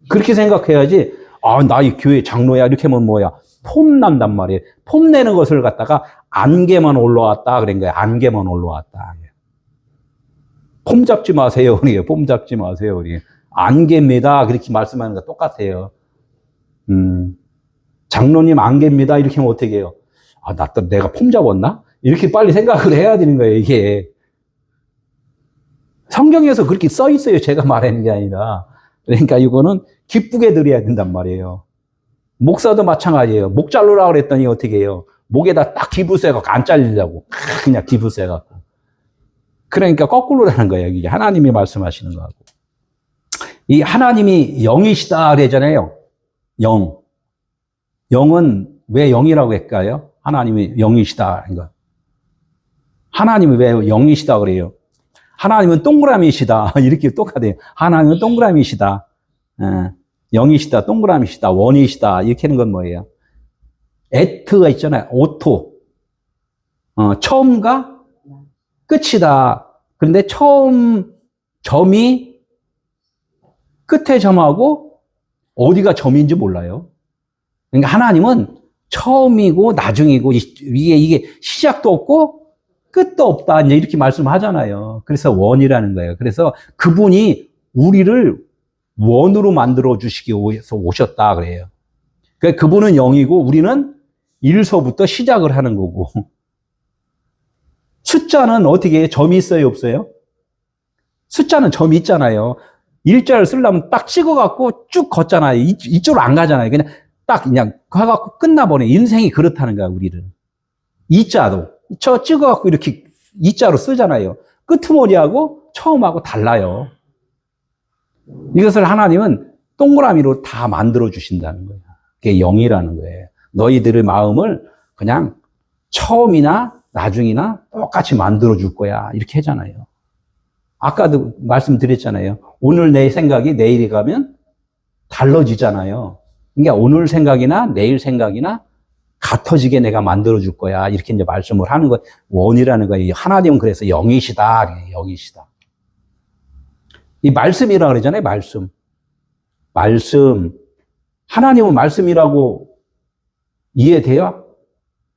그렇게 생각해야지. 아, 나 이 교회 장로야. 이렇게 하면 뭐야? 폼난단 말이에요. 폼내는 것을 갖다가 안개만 올라왔다. 그런 거예요. 안개만 올라왔다. 폼 잡지 마세요. 폼 잡지 마세요. 안개입니다. 그렇게 말씀하는 거 똑같아요. 장로님 안개입니다. 이렇게 하면 어떻게 해요? 아, 나 또 내가 폼 잡았나? 이렇게 빨리 생각을 해야 되는 거예요, 이게. 성경에서 그렇게 써 있어요. 제가 말하는 게 아니라. 그러니까 이거는 기쁘게 드려야 된단 말이에요. 목사도 마찬가지예요. 목 자르라 그랬더니 어떻게 해요? 목에다 딱 기부세갖고 안 잘리려고. 그냥 기부세갖고. 그러니까 거꾸로라는 거예요. 이게 하나님이 말씀하시는 거하고. 이 하나님이 영이시다 그러잖아요. 영. 영은 왜 영이라고 할까요? 하나님이 영이시다. 하나님이 왜 영이시다 그래요? 하나님은 동그라미시다. 이렇게 똑같아요. 하나님은 동그라미시다. 영이시다, 동그라미시다, 원이시다. 이렇게 하는 건 뭐예요? 에트가 있잖아요. 오토. 처음과 끝이다. 그런데 처음 점이 끝에 점하고 어디가 점인지 몰라요. 그러니까 하나님은 처음이고 나중이고 이게 시작도 없고 끝도 없다. 이제 이렇게 말씀하잖아요. 그래서 원이라는 거예요. 그래서 그분이 우리를 원으로 만들어 주시기 위해서 오셨다 그래요. 그러니까 그분은 영이고 우리는 1서부터 시작을 하는 거고. 숫자는 어떻게 해요? 점이 있어요, 없어요? 숫자는 점이 있잖아요. 일자를 쓰려면 딱 찍어갖고 쭉 걷잖아요. 이쪽으로 안 가잖아요. 그냥 가갖고 끝나버려. 인생이 그렇다는 거야, 우리를. 이자도. 저 찍어갖고 이렇게 이자로 쓰잖아요. 끄트머리하고 처음하고 달라요. 이것을 하나님은 동그라미로 다 만들어 주신다는 거예요. 그게 영이라는 거예요. 너희들의 마음을 그냥 처음이나 나중이나 똑같이 만들어 줄 거야. 이렇게 하잖아요. 아까도 말씀드렸잖아요. 오늘 내 생각이 내일에 가면 달라지잖아요. 그러니까 오늘 생각이나 내일 생각이나 같아지게 내가 만들어 줄 거야. 이렇게 이제 말씀을 하는 거, 원이라는 거예요. 하나님은 그래서 영이시다. 영이시다. 이 말씀이라 그러잖아요. 말씀. 하나님은 말씀이라고 이해돼요?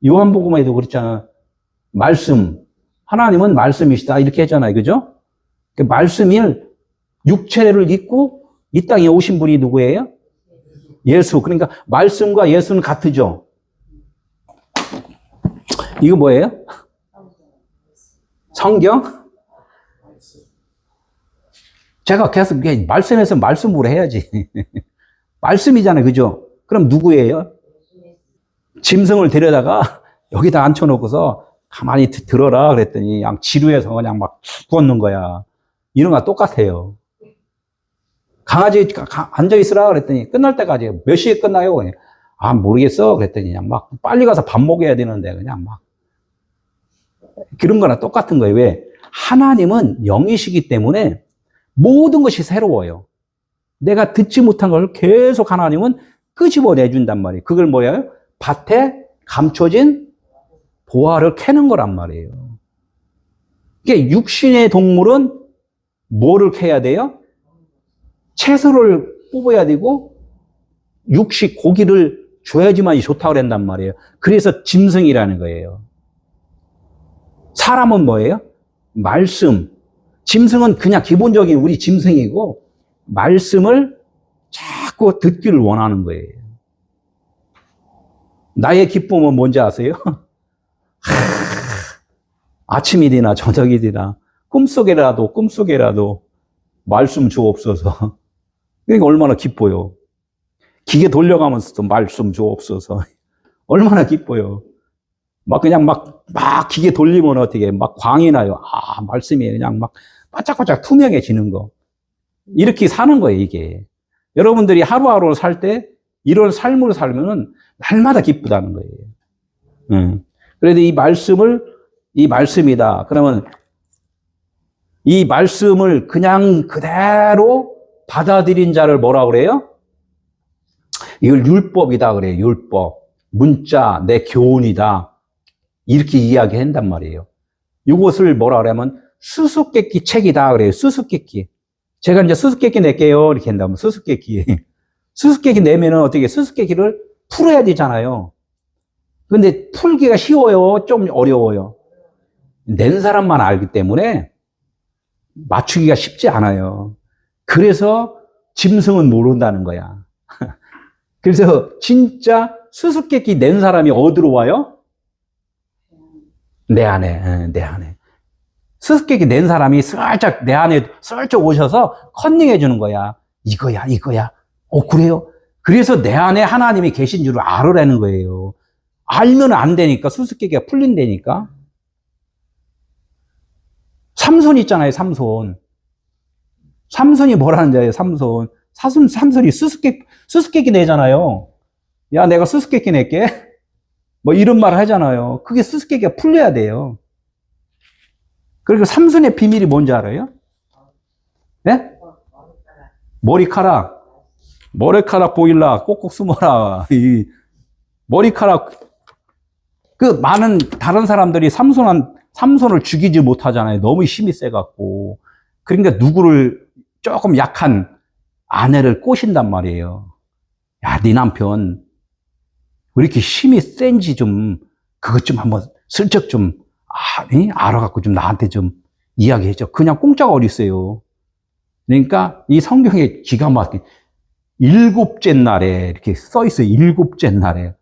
요한복음에도 그랬잖아. 말씀. 하나님은 말씀이시다. 이렇게 했잖아요. 그죠? 그 말씀이 육체를 입고 이 땅에 오신 분이 누구예요? 예수. 그러니까 말씀과 예수는 같으죠. 이거 뭐예요? 성경? 제가 계속 말씀에서 말씀으로 해야지. 말씀이잖아요. 그죠? 그럼 누구예요? 짐승을 데려다가 여기다 앉혀놓고서 가만히 들어라 그랬더니 그냥 지루해서 그냥 막 죽었는 거야. 이런 거 똑같아요. 강아지 앉아있으라 그랬더니 끝날 때까지 몇 시에 끝나요? 아, 모르겠어. 그랬더니 그냥 막 빨리 가서 밥 먹어야 되는데 그냥 막 그런 거나 똑같은 거예요. 왜? 하나님은 영이시기 때문에 모든 것이 새로워요. 내가 듣지 못한 걸 계속 하나님은 끄집어내준단 말이에요. 그걸 뭐예요? 밭에 감춰진 보화를 캐는 거란 말이에요. 이게 육신의 동물은 뭐를 캐야 돼요? 채소를 뽑아야 되고 육식 고기를 줘야지만 좋다고 그런단 말이에요. 그래서 짐승이라는 거예요. 사람은 뭐예요? 말씀. 짐승은 그냥 기본적인 우리 짐승이고 말씀을 자꾸 듣기를 원하는 거예요. 나의 기쁨은 뭔지 아세요? 아침이나 저녁이나 꿈속에라도 말씀 주옵소서. 그러니까 얼마나 기뻐요. 기계 돌려가면서도 말씀 주옵소서. 얼마나 기뻐요. 막 그냥 막 기계 돌리면 어떻게 막 광이 나요. 아, 말씀이 그냥 막 바짝바짝 투명해지는 거. 이렇게 사는 거예요, 이게. 여러분들이 하루하루 살 때 이런 삶을 살면은 날마다 기쁘다는 거예요. 그래도 이 말씀이다. 그러면 이 말씀을 그냥 그대로 받아들인 자를 뭐라 그래요? 이걸 율법이다 그래요. 율법. 문자, 내 교훈이다. 이렇게 이야기한단 말이에요. 이것을 뭐라 그러면 수수께끼 책이다 그래요. 수수께끼 제가 이제 수수께끼 낼게요. 이렇게 한다면 수수께끼. 수수께끼 내면은 어떻게 수수께끼를 풀어야 되잖아요. 근데 풀기가 쉬워요? 좀 어려워요? 낸 사람만 알기 때문에 맞추기가 쉽지 않아요. 그래서 짐승은 모른다는 거야. 그래서 진짜 수수께끼 낸 사람이 어디로 와요? 내 안에, 내 안에. 수수께끼 낸 사람이 살짝 내 안에 슬쩍 오셔서 컨닝해 주는 거야. 이거야, 이거야. 그래요? 그래서 내 안에 하나님이 계신 줄을 알으라는 거예요. 알면 안 되니까, 수수께끼가 풀린다니까. 삼손 있잖아요, 삼손. 삼손이 뭐라는 자예요, 삼손. 삼손이 수수께끼 내잖아요. 야, 내가 수수께끼 낼게. 뭐 이런 말을 하잖아요. 그게 수수께끼가 풀려야 돼요. 그리고 삼손의 비밀이 뭔지 알아요? 네? 머리카락. 머리카락 보일라. 꼭꼭 숨어라. 이 머리카락. 그 많은 다른 사람들이 삼손을 죽이지 못하잖아요. 너무 힘이 세갖고. 그러니까 누구를 조금 약한 아내를 꼬신단 말이에요. 야, 네 남편 왜 이렇게 힘이 센지 좀 그것 좀 한번 슬쩍 좀 알아갖고 좀 나한테 좀 이야기해줘. 그냥 공짜가 어딨어요. 그러니까 이 성경에 기가 막히게 일곱째 날에 이렇게 써있어요. 일곱째 날에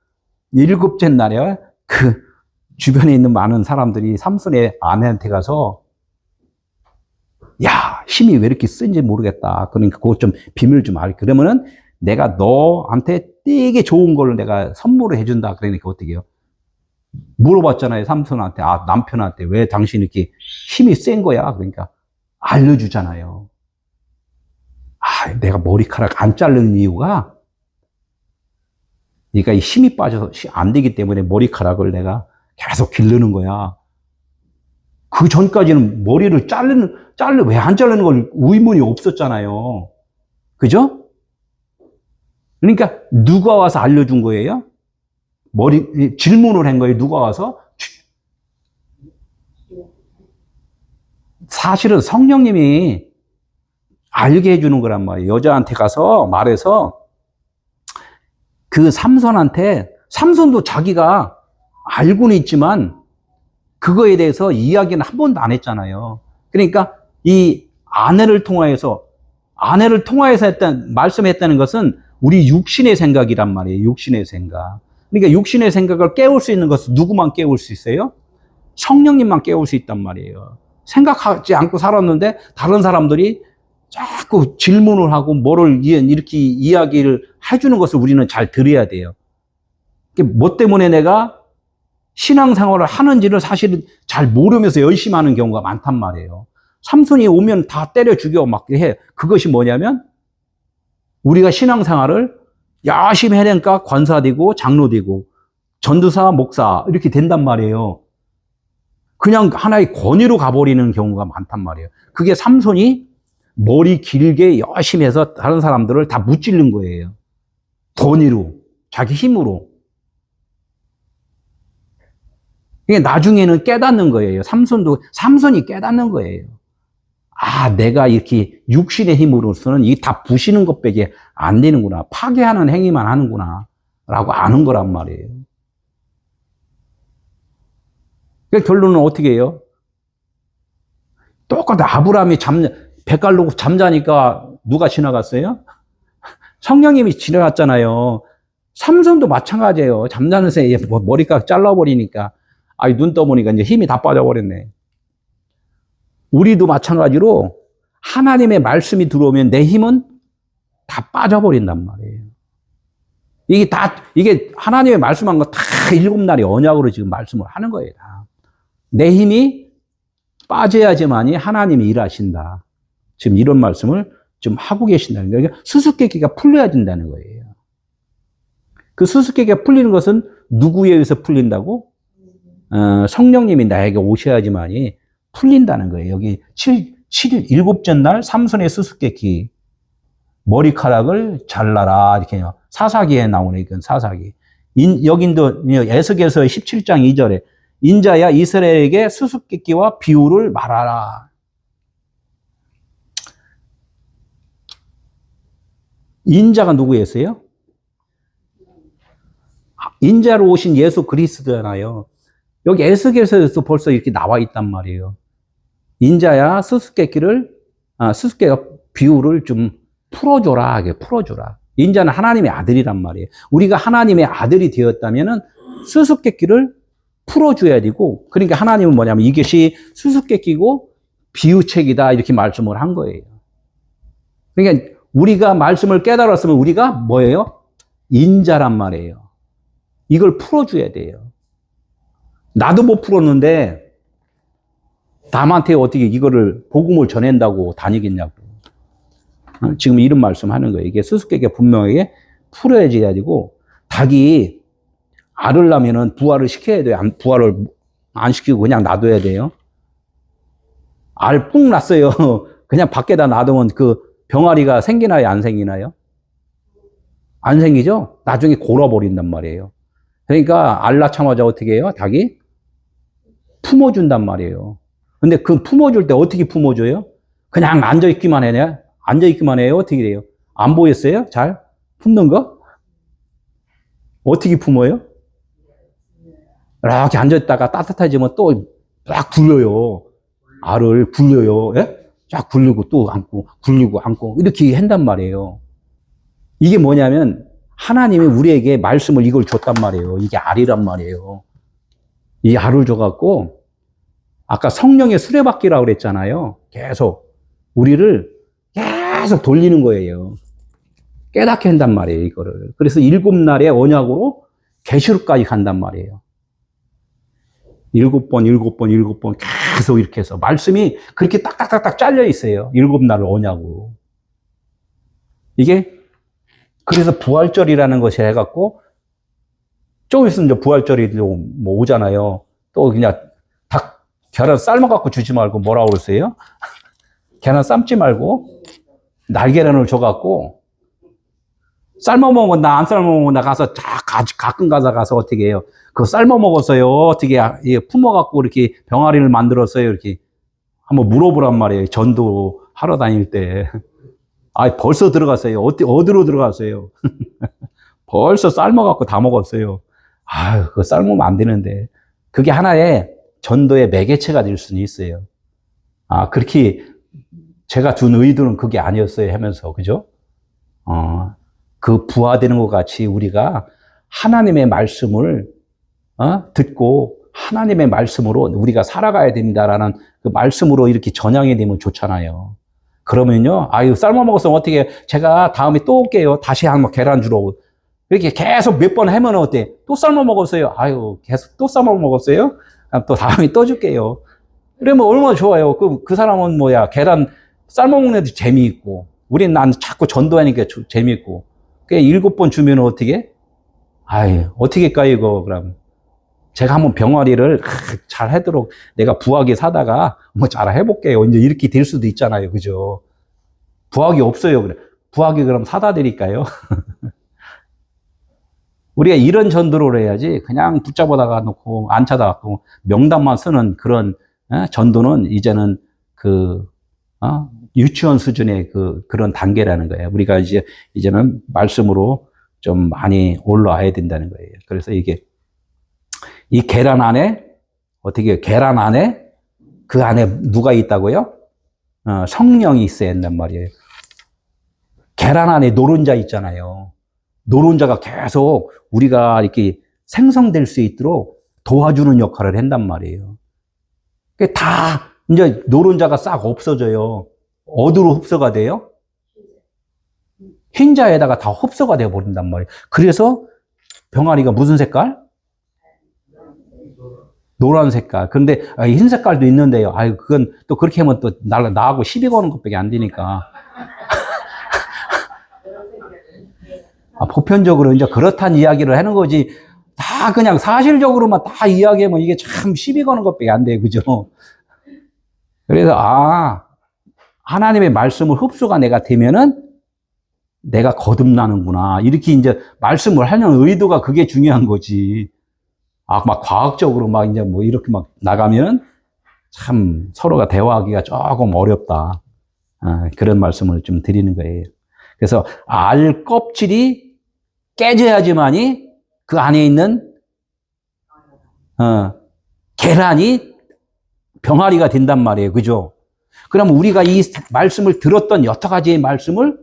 그 주변에 있는 많은 사람들이 삼손의 아내한테 가서 야, 힘이 왜 이렇게 센지 모르겠다. 그러니까 그것 좀 비밀 좀 알게. 그러면은 내가 너한테 되게 좋은 걸로 내가 선물을 해준다. 그러니까 어떻게 해요? 물어봤잖아요. 삼손한테. 남편한테. 왜 당신이 이렇게 힘이 센 거야? 그러니까 알려주잖아요. 내가 머리카락 안 자르는 이유가 그러니까 힘이 빠져서 안 되기 때문에 머리카락을 내가 계속 기르는 거야. 그 전까지는 머리를 왜 안 자르는 걸 의문이 없었잖아요. 그죠? 그러니까 누가 와서 알려준 거예요? 질문을 한 거예요. 누가 와서? 사실은 성령님이 알게 해주는 거란 말이에요. 여자한테 가서 말해서 그 삼손도 자기가 알고는 있지만 그거에 대해서 이야기는 한 번도 안 했잖아요. 그러니까 이 아내를 통하여서 말씀했다는 것은 우리 육신의 생각이란 말이에요. 육신의 생각. 그러니까 육신의 생각을 깨울 수 있는 것은 누구만 깨울 수 있어요? 성령님만 깨울 수 있단 말이에요. 생각하지 않고 살았는데 다른 사람들이 자꾸 질문을 하고 뭐를 이렇게 이야기를 해주는 것을 우리는 잘 들어야 돼요. 뭐 때문에 내가 신앙생활을 하는지를 사실은 잘 모르면서 열심히 하는 경우가 많단 말이에요. 삼손이 오면 다 때려 죽여 막 해. 그것이 뭐냐면 우리가 신앙생활을 열심히 해내니까 권사 되고 장로 되고 전도사, 목사 이렇게 된단 말이에요. 그냥 하나의 권위로 가버리는 경우가 많단 말이에요. 그게 삼손이 머리 길게 열심히 해서 다른 사람들을 다 무찌른 거예요. 권위로, 자기 힘으로. 이게 나중에는 깨닫는 거예요. 삼손이 깨닫는 거예요. 내가 이렇게 육신의 힘으로서는 이게 다 부시는 것밖에 안 되는구나. 파괴하는 행위만 하는구나. 라고 아는 거란 말이에요. 그 결론은 어떻게 해요? 똑같아. 아브라함이 뱃갈 놓고 잠자니까 누가 지나갔어요? 성령님이 지나갔잖아요. 삼손도 마찬가지예요. 잠자는 새에 머리카락 잘라버리니까 눈 떠보니까 이제 힘이 다 빠져버렸네. 우리도 마찬가지로 하나님의 말씀이 들어오면 내 힘은 다 빠져버린단 말이에요. 이게 하나님의 말씀한 거 다 7날의 언약으로 지금 말씀을 하는 거예요. 다. 내 힘이 빠져야지만이 하나님이 일하신다. 지금 이런 말씀을 좀 하고 계신다는 거예요. 그러니까 수수께끼가 풀려야 된다는 거예요. 그 수수께끼가 풀리는 것은 누구에 의해서 풀린다고? 성령님이 나에게 오셔야지만이 풀린다는 거예요. 여기 7일째 날 삼손의 수수께끼 머리카락을 잘라라 이렇게 사사기에 나오는 이건 사사기. 여긴도 에스겔서 17장 2절에 인자야 이스라엘에게 수수께끼와 비유를 말하라. 인자가 누구였어요? 인자로 오신 예수 그리스도잖아요. 여기 에스겔서에서 벌써 이렇게 나와 있단 말이에요. 인자야 수수께끼가 비유를 좀 풀어줘라. 이게 풀어줘라. 인자는 하나님의 아들이란 말이에요. 우리가 하나님의 아들이 되었다면은 수수께끼를 풀어줘야 되고, 그러니까 하나님은 뭐냐면 이것이 수수께끼고 비유책이다 이렇게 말씀을 한 거예요. 그러니까 우리가 말씀을 깨달았으면 우리가 뭐예요? 인자란 말이에요. 이걸 풀어줘야 돼요. 나도 못 풀었는데 남한테 어떻게 이거를 복음을 전한다고 다니겠냐고. 지금 이런 말씀하는 거예요. 이게 수수께끼가 분명하게 풀어져야 되고, 닭이 알을 낳으면은 부화를 시켜야 돼요. 부화를 안 시키고 그냥 놔둬야 돼요. 알 뿡 났어요. 그냥 밖에다 놔두면 그 병아리가 생기나요? 안 생기나요? 안 생기죠? 나중에 골아버린단 말이에요. 그러니까 알 낳자마자 어떻게 해요? 닭이 품어준단 말이에요. 근데 그 품어줄 때 어떻게 품어줘요? 그냥 앉아있기만 해요? 앉아있기만 해요? 어떻게 돼요? 안 보였어요? 잘? 품는 거? 어떻게 품어요? 이렇게 앉아있다가 따뜻해지면 또 쫙 굴려요. 알을 굴려요. 예? 쫙 굴리고 또 안고, 굴리고 안고, 이렇게 한단 말이에요. 이게 뭐냐면, 하나님이 우리에게 말씀을 이걸 줬단 말이에요. 이게 알이란 말이에요. 이 알을 줘갖고, 아까 성령의 수레바퀴라고 그랬잖아요. 계속, 우리를 계속 돌리는 거예요. 깨닫게 한단 말이에요, 이거를. 그래서 7날의 언약으로 계시록까지 간단 말이에요. 7번 계속 이렇게 해서 말씀이 그렇게 딱딱딱딱 잘려 있어요. 7날을 언약으로. 이게 그래서 부활절이라는 것이 해갖고 조금 있으면 이제 부활절이 뭐 오잖아요. 또 그냥 닭 계란 삶아갖고 주지 말고 뭐라고 그러세요? 계란 삶지 말고 날계란을 줘갖고 삶아먹은 나 안 삶아먹은 나 가서 가끔 가서 어떻게 해요? 그거 삶아먹었어요. 어떻게 품어갖고 이렇게 병아리를 만들었어요. 이렇게 한번 물어보란 말이에요. 전도 하러 다닐 때. 아, 벌써 들어갔어요. 어디로 들어갔어요? 벌써 삶아갖고 다 먹었어요. 아유, 그거 삶으면 안 되는데. 그게 하나의 전도의 매개체가 될 수는 있어요. 아, 그렇게 제가 둔 의도는 그게 아니었어요 하면서, 그죠? 그 부화되는 것 같이 우리가 하나님의 말씀을 듣고 하나님의 말씀으로 우리가 살아가야 된다라는 그 말씀으로 이렇게 전향이 되면 좋잖아요. 그러면요, 아유, 삶아 먹었으면 어떻게, 제가 다음에 또 올게요. 다시 한번 계란 주러. 이렇게 계속 몇 번 하면 어때? 또 삶아 먹었어요. 아유, 계속 또 삶아 먹었어요? 또 다음에 또 줄게요. 그러면 얼마나 좋아요. 그 사람은 뭐야, 계란 삶아 먹는 애도 재미있고, 난 자꾸 전도하니까 재미있고. 7번 주면 어떻게? 아유, 어떻게 할까, 이거, 그럼. 제가 한번 병아리를 잘 하도록 내가 부화기 사다가 뭐 잘 해볼게요. 이제 이렇게 될 수도 있잖아요. 그죠? 부화기 없어요. 그래. 부화기 그럼 사다 드릴까요? 우리가 이런 전도를 해야지 그냥 붙잡아다가 놓고 안 찾아갖고 명단만 쓰는 그런 전도는 이제는 유치원 수준의 그런 단계라는 거예요. 우리가 이제는 말씀으로 좀 많이 올라와야 된다는 거예요. 그래서 이 계란 안에, 어떻게, 계란 안에, 그 안에 누가 있다고요? 성령이 있어야 한단 말이에요. 계란 안에 노른자 있잖아요. 노른자가 계속 우리가 이렇게 생성될 수 있도록 도와주는 역할을 한단 말이에요. 다, 이제 노른자가 싹 없어져요. 어디로 흡수가 돼요? 흰자에다가 다 흡수가 되어 버린단 말이에요. 그래서 병아리가 무슨 색깔? 노란 색깔. 근데 흰 색깔도 있는데요. 아유, 그건 또 그렇게 하면 또 나하고 시비 거는 것밖에 안 되니까. 보편적으로 이제 그렇다는 이야기를 하는 거지. 다 그냥 사실적으로만 다 이야기하면 이게 참 시비 거는 것밖에 안 돼요. 그죠? 그래서, 하나님의 말씀을 흡수가 내가 되면은 내가 거듭나는구나. 이렇게 이제 말씀을 하려는 의도가 그게 중요한 거지. 막 과학적으로 막 이제 뭐 이렇게 막 나가면 참 서로가 대화하기가 조금 어렵다. 그런 말씀을 좀 드리는 거예요. 그래서 알 껍질이 깨져야지만이 그 안에 있는 계란이 병아리가 된단 말이에요. 그죠? 그럼 우리가 이 말씀을 들었던 여러 가지의 말씀을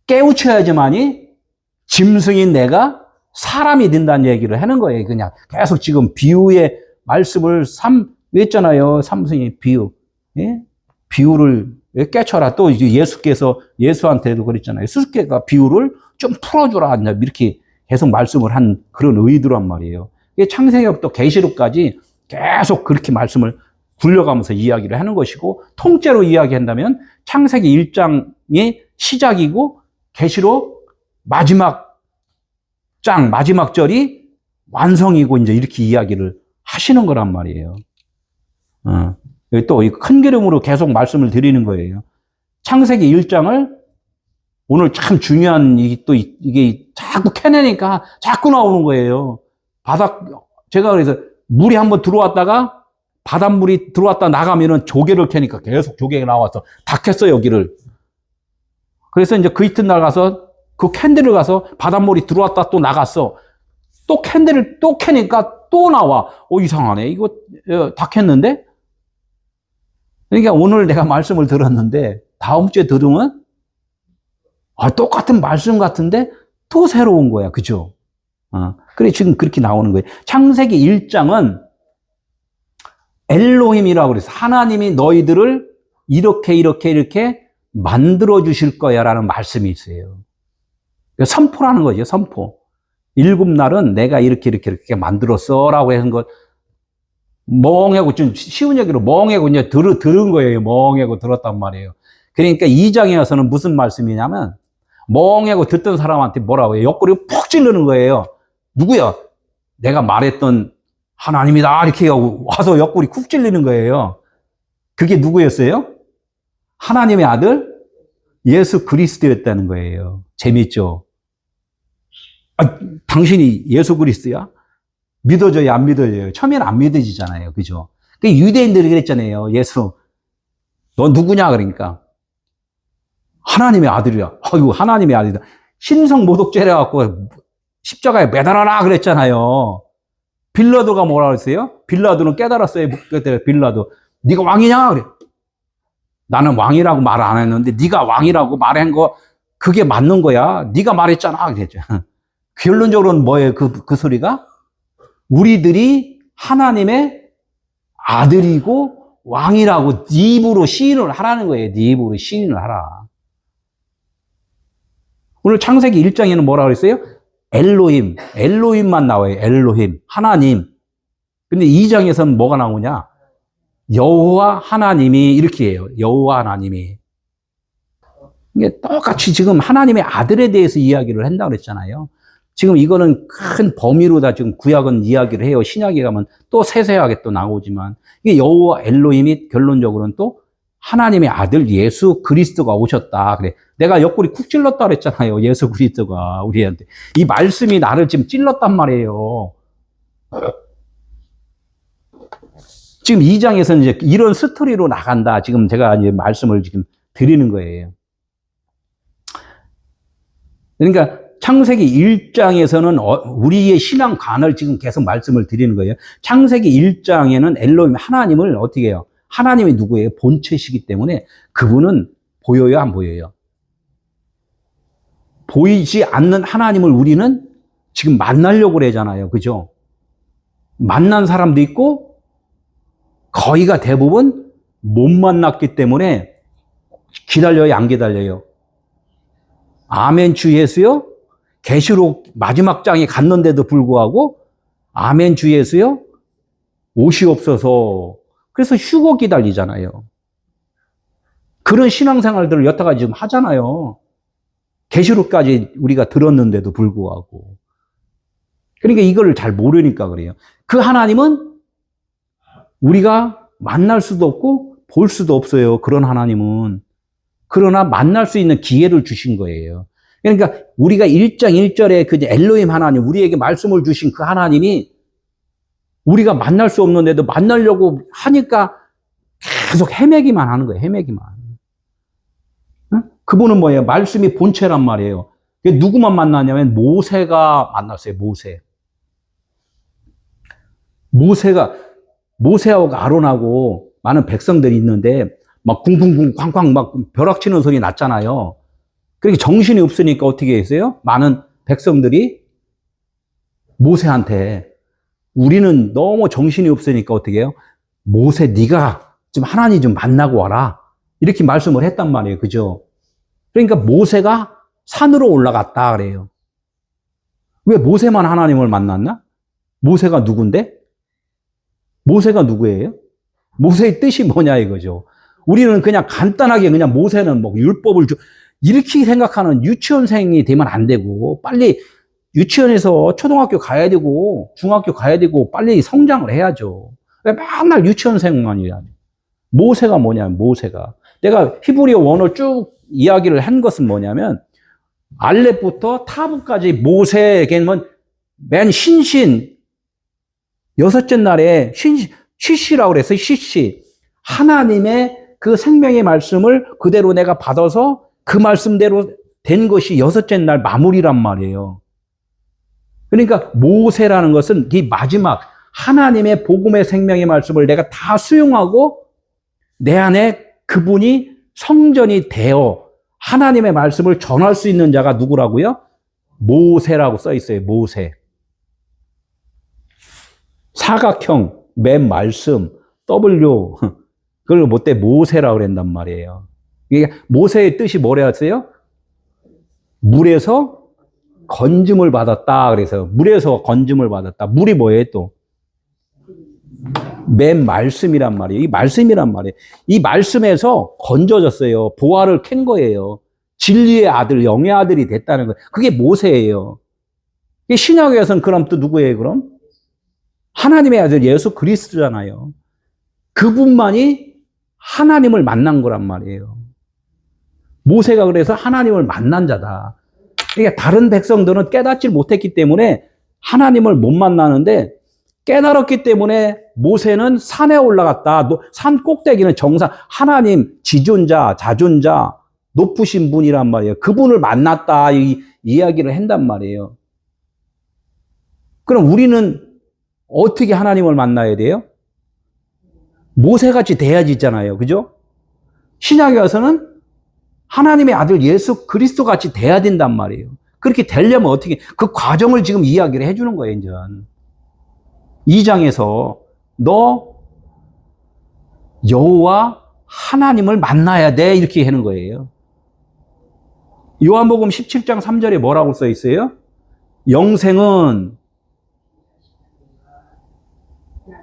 깨우쳐야지만이 짐승인 내가 사람이 된다는 얘기를 하는 거예요. 그냥 계속 지금 비유의 말씀을 했잖아요. 삼승의 비유. 예? 비유를 깨쳐라. 또 이제 예수께서 예수한테도 그랬잖아요. 수수께가 비유를 좀 풀어주라. 이렇게 계속 말씀을 한 그런 의도란 말이에요. 창세기부터 계시록까지 계속 그렇게 말씀을 굴려가면서 이야기를 하는 것이고, 통째로 이야기한다면 창세기 1장의 시작이고 계시록 마지막 장, 마지막 절이 완성이고 이제 이렇게 이야기를 하시는 거란 말이에요. 또 큰 그림으로 계속 말씀을 드리는 거예요. 창세기 1장을 오늘 참 중요한 이게 자꾸 캐내니까 자꾸 나오는 거예요. 제가 그래서 물이 한번 들어왔다가 바닷물이 들어왔다 나가면은 조개를 캐니까 계속 조개가 나와서 다 캤어, 여기를. 그래서 이제 그 이튿날 가서 그 캔들을 가서 바닷물이 들어왔다 또 나갔어. 또 캔들을 또 캐니까 또 나와. 이상하네. 이거 다 캤는데? 그러니까 오늘 내가 말씀을 들었는데 다음 주에 들으면 똑같은 말씀 같은데 또 새로운 거야. 그죠? 그래, 지금 그렇게 나오는 거예요. 창세기 1장은 엘로힘이라고 그래서 하나님이 너희들을 이렇게 만들어 주실 거야 라는 말씀이 있어요. 선포라는 거죠. 선포. 7날은 내가 이렇게 만들었어 라고 하는 것. 멍하고 좀 쉬운 얘기로 멍하고 이제 들은 거예요. 멍하고 들었단 말이에요. 그러니까 2장에 와서는 무슨 말씀이냐면 멍하고 듣던 사람한테 뭐라고 해요? 옆구리 푹 찌르는 거예요. 누구야? 내가 말했던 하나님이다 이렇게 하고 와서 옆구리 쿡 찔리는 거예요. 그게 누구였어요? 하나님의 아들 예수 그리스도였다는 거예요. 재밌죠? 당신이 예수 그리스도야? 믿어져요, 안 믿어져요? 처음에는 안 믿어지잖아요. 그죠? 그 유대인들이 그랬잖아요. 예수, 너 누구냐? 그러니까. 하나님의 아들이야. 아이고, 하나님의 아들이다. 신성 모독죄래 갖고 십자가에 매달아라 그랬잖아요. 빌라도가 뭐라 그랬어요? 빌라도는 깨달았어요. 빌라도. 네가 왕이냐? 그래. 나는 왕이라고 말 안 했는데 네가 왕이라고 말한 거 그게 맞는 거야. 네가 말했잖아. 그랬죠. 결론적으로는 뭐예요? 그 소리가? 우리들이 하나님의 아들이고 왕이라고 네 입으로 시인을 하라는 거예요. 네 입으로 시인을 하라. 오늘 창세기 1장에는 뭐라 그랬어요? 엘로힘만 나와요. 엘로힘, 하나님. 근데 2장에서는 뭐가 나오냐? 여호와 하나님이 이렇게 해요. 여호와 하나님이. 이게 똑같이 지금 하나님의 아들에 대해서 이야기를 한다고 그랬잖아요. 지금 이거는 큰 범위로 다 지금 구약은 이야기를 해요. 신약에 가면 또 세세하게 또 나오지만 이게 여호와 엘로힘이 결론적으로는 또 하나님의 아들 예수 그리스도가 오셨다. 그래. 내가 옆구리 쿡 찔렀다 그랬잖아요. 예수 그리스도가 우리한테. 이 말씀이 나를 지금 찔렀단 말이에요. 지금 2장에서는 이제 이런 스토리로 나간다. 지금 제가 이제 말씀을 지금 드리는 거예요. 그러니까 창세기 1장에서는 우리의 신앙관을 지금 계속 말씀을 드리는 거예요. 창세기 1장에는 엘로힘 하나님을 어떻게 해요? 하나님이 누구예요? 본체시기 때문에 그분은 보여요, 안 보여요? 보이지 않는 하나님을 우리는 지금 만나려고 그러잖아요. 그죠? 만난 사람도 있고 거의가 대부분 못 만났기 때문에 기다려요, 안 기다려요? 아멘 주 예수요? 계시록 마지막 장에 갔는데도 불구하고 아멘 주 예수요? 옷이 없어서 그래서 휴거 기다리잖아요. 그런 신앙생활들을 여태까지 지금 하잖아요. 계시록까지 우리가 들었는데도 불구하고. 그러니까 이걸 잘 모르니까 그래요. 그 하나님은 우리가 만날 수도 없고 볼 수도 없어요. 그런 하나님은. 그러나 만날 수 있는 기회를 주신 거예요. 그러니까 우리가 1장 1절에 그 엘로힘 하나님, 우리에게 말씀을 주신 그 하나님이 우리가 만날 수 없는데도 만나려고 하니까 계속 헤매기만 하는 거예요. 헤매기만. 그분은 뭐예요? 말씀이 본체란 말이에요. 누구만 만나냐면 모세가 만났어요. 모세하고 아론하고 많은 백성들이 있는데 막 쿵쿵쿵 쾅쾅 막 벼락치는 소리 났잖아요. 그렇게 정신이 없으니까 어떻게 했어요? 많은 백성들이 모세한테 우리는 너무 정신이 없으니까 어떻게 해요? 모세 네가 좀 하나님 좀 만나고 와라. 이렇게 말씀을 했단 말이에요. 그죠? 그러니까 모세가 산으로 올라갔다 그래요. 왜 모세만 하나님을 만났나? 모세가 누군데? 모세가 누구예요? 모세의 뜻이 뭐냐 이거죠. 우리는 그냥 간단하게 그냥 모세는 뭐 율법을 이렇게 생각하는 유치원생이 되면 안 되고 빨리 유치원에서 초등학교 가야 되고 중학교 가야 되고 빨리 성장을 해야죠. 왜 맨날 유치원생만이야. 모세가 뭐냐면 모세가 내가 히브리어 원어 쭉 이야기를 한 것은 뭐냐면 알렙부터 타브까지 모세에게는 맨 신신 여섯째 날에 쉬시라고 그랬어요. 쉬시. 하나님의 그 생명의 말씀을 그대로 내가 받아서 그 말씀대로 된 것이 여섯째 날 마무리란 말이에요. 그러니까 모세라는 것은 이 마지막 하나님의 복음의 생명의 말씀을 내가 다 수용하고 내 안에 그분이 성전이 되어 하나님의 말씀을 전할 수 있는 자가 누구라고요? 모세라고 써 있어요. 모세. 사각형, 맨 말씀, W, 그걸 못돼 모세라고 그랬단 말이에요. 이게 모세의 뜻이 뭐랬어요? 물에서 건짐을 받았다. 그래서 물에서 건짐을 받았다. 물이 뭐예요 또? 맨 말씀이란 말이에요. 이 말씀이란 말이에요. 이 말씀에서 건져졌어요. 보화를 캔 거예요. 진리의 아들, 영의 아들이 됐다는 거예요. 그게 모세예요. 신약에서는 그럼 또 누구예요, 그럼? 하나님의 아들 예수 그리스도잖아요. 그분만이 하나님을 만난 거란 말이에요. 모세가 그래서 하나님을 만난 자다. 그러니까 다른 백성들은 깨닫지 못했기 때문에 하나님을 못 만나는데 깨달았기 때문에 모세는 산에 올라갔다. 산 꼭대기는 정상, 하나님 지존자, 자존자, 높으신 분이란 말이에요. 그분을 만났다. 이 이야기를 한단 말이에요. 그럼 우리는 어떻게 하나님을 만나야 돼요? 모세같이 돼야지잖아요. 그죠? 신약에 와서는 하나님의 아들 예수 그리스도 같이 돼야 된단 말이에요. 그렇게 되려면 어떻게, 그 과정을 지금 이야기를 해주는 거예요, 이제. 2장에서 너 여호와 하나님을 만나야 돼. 이렇게 하는 거예요. 요한복음 17장 3절에 뭐라고 써 있어요? 영생은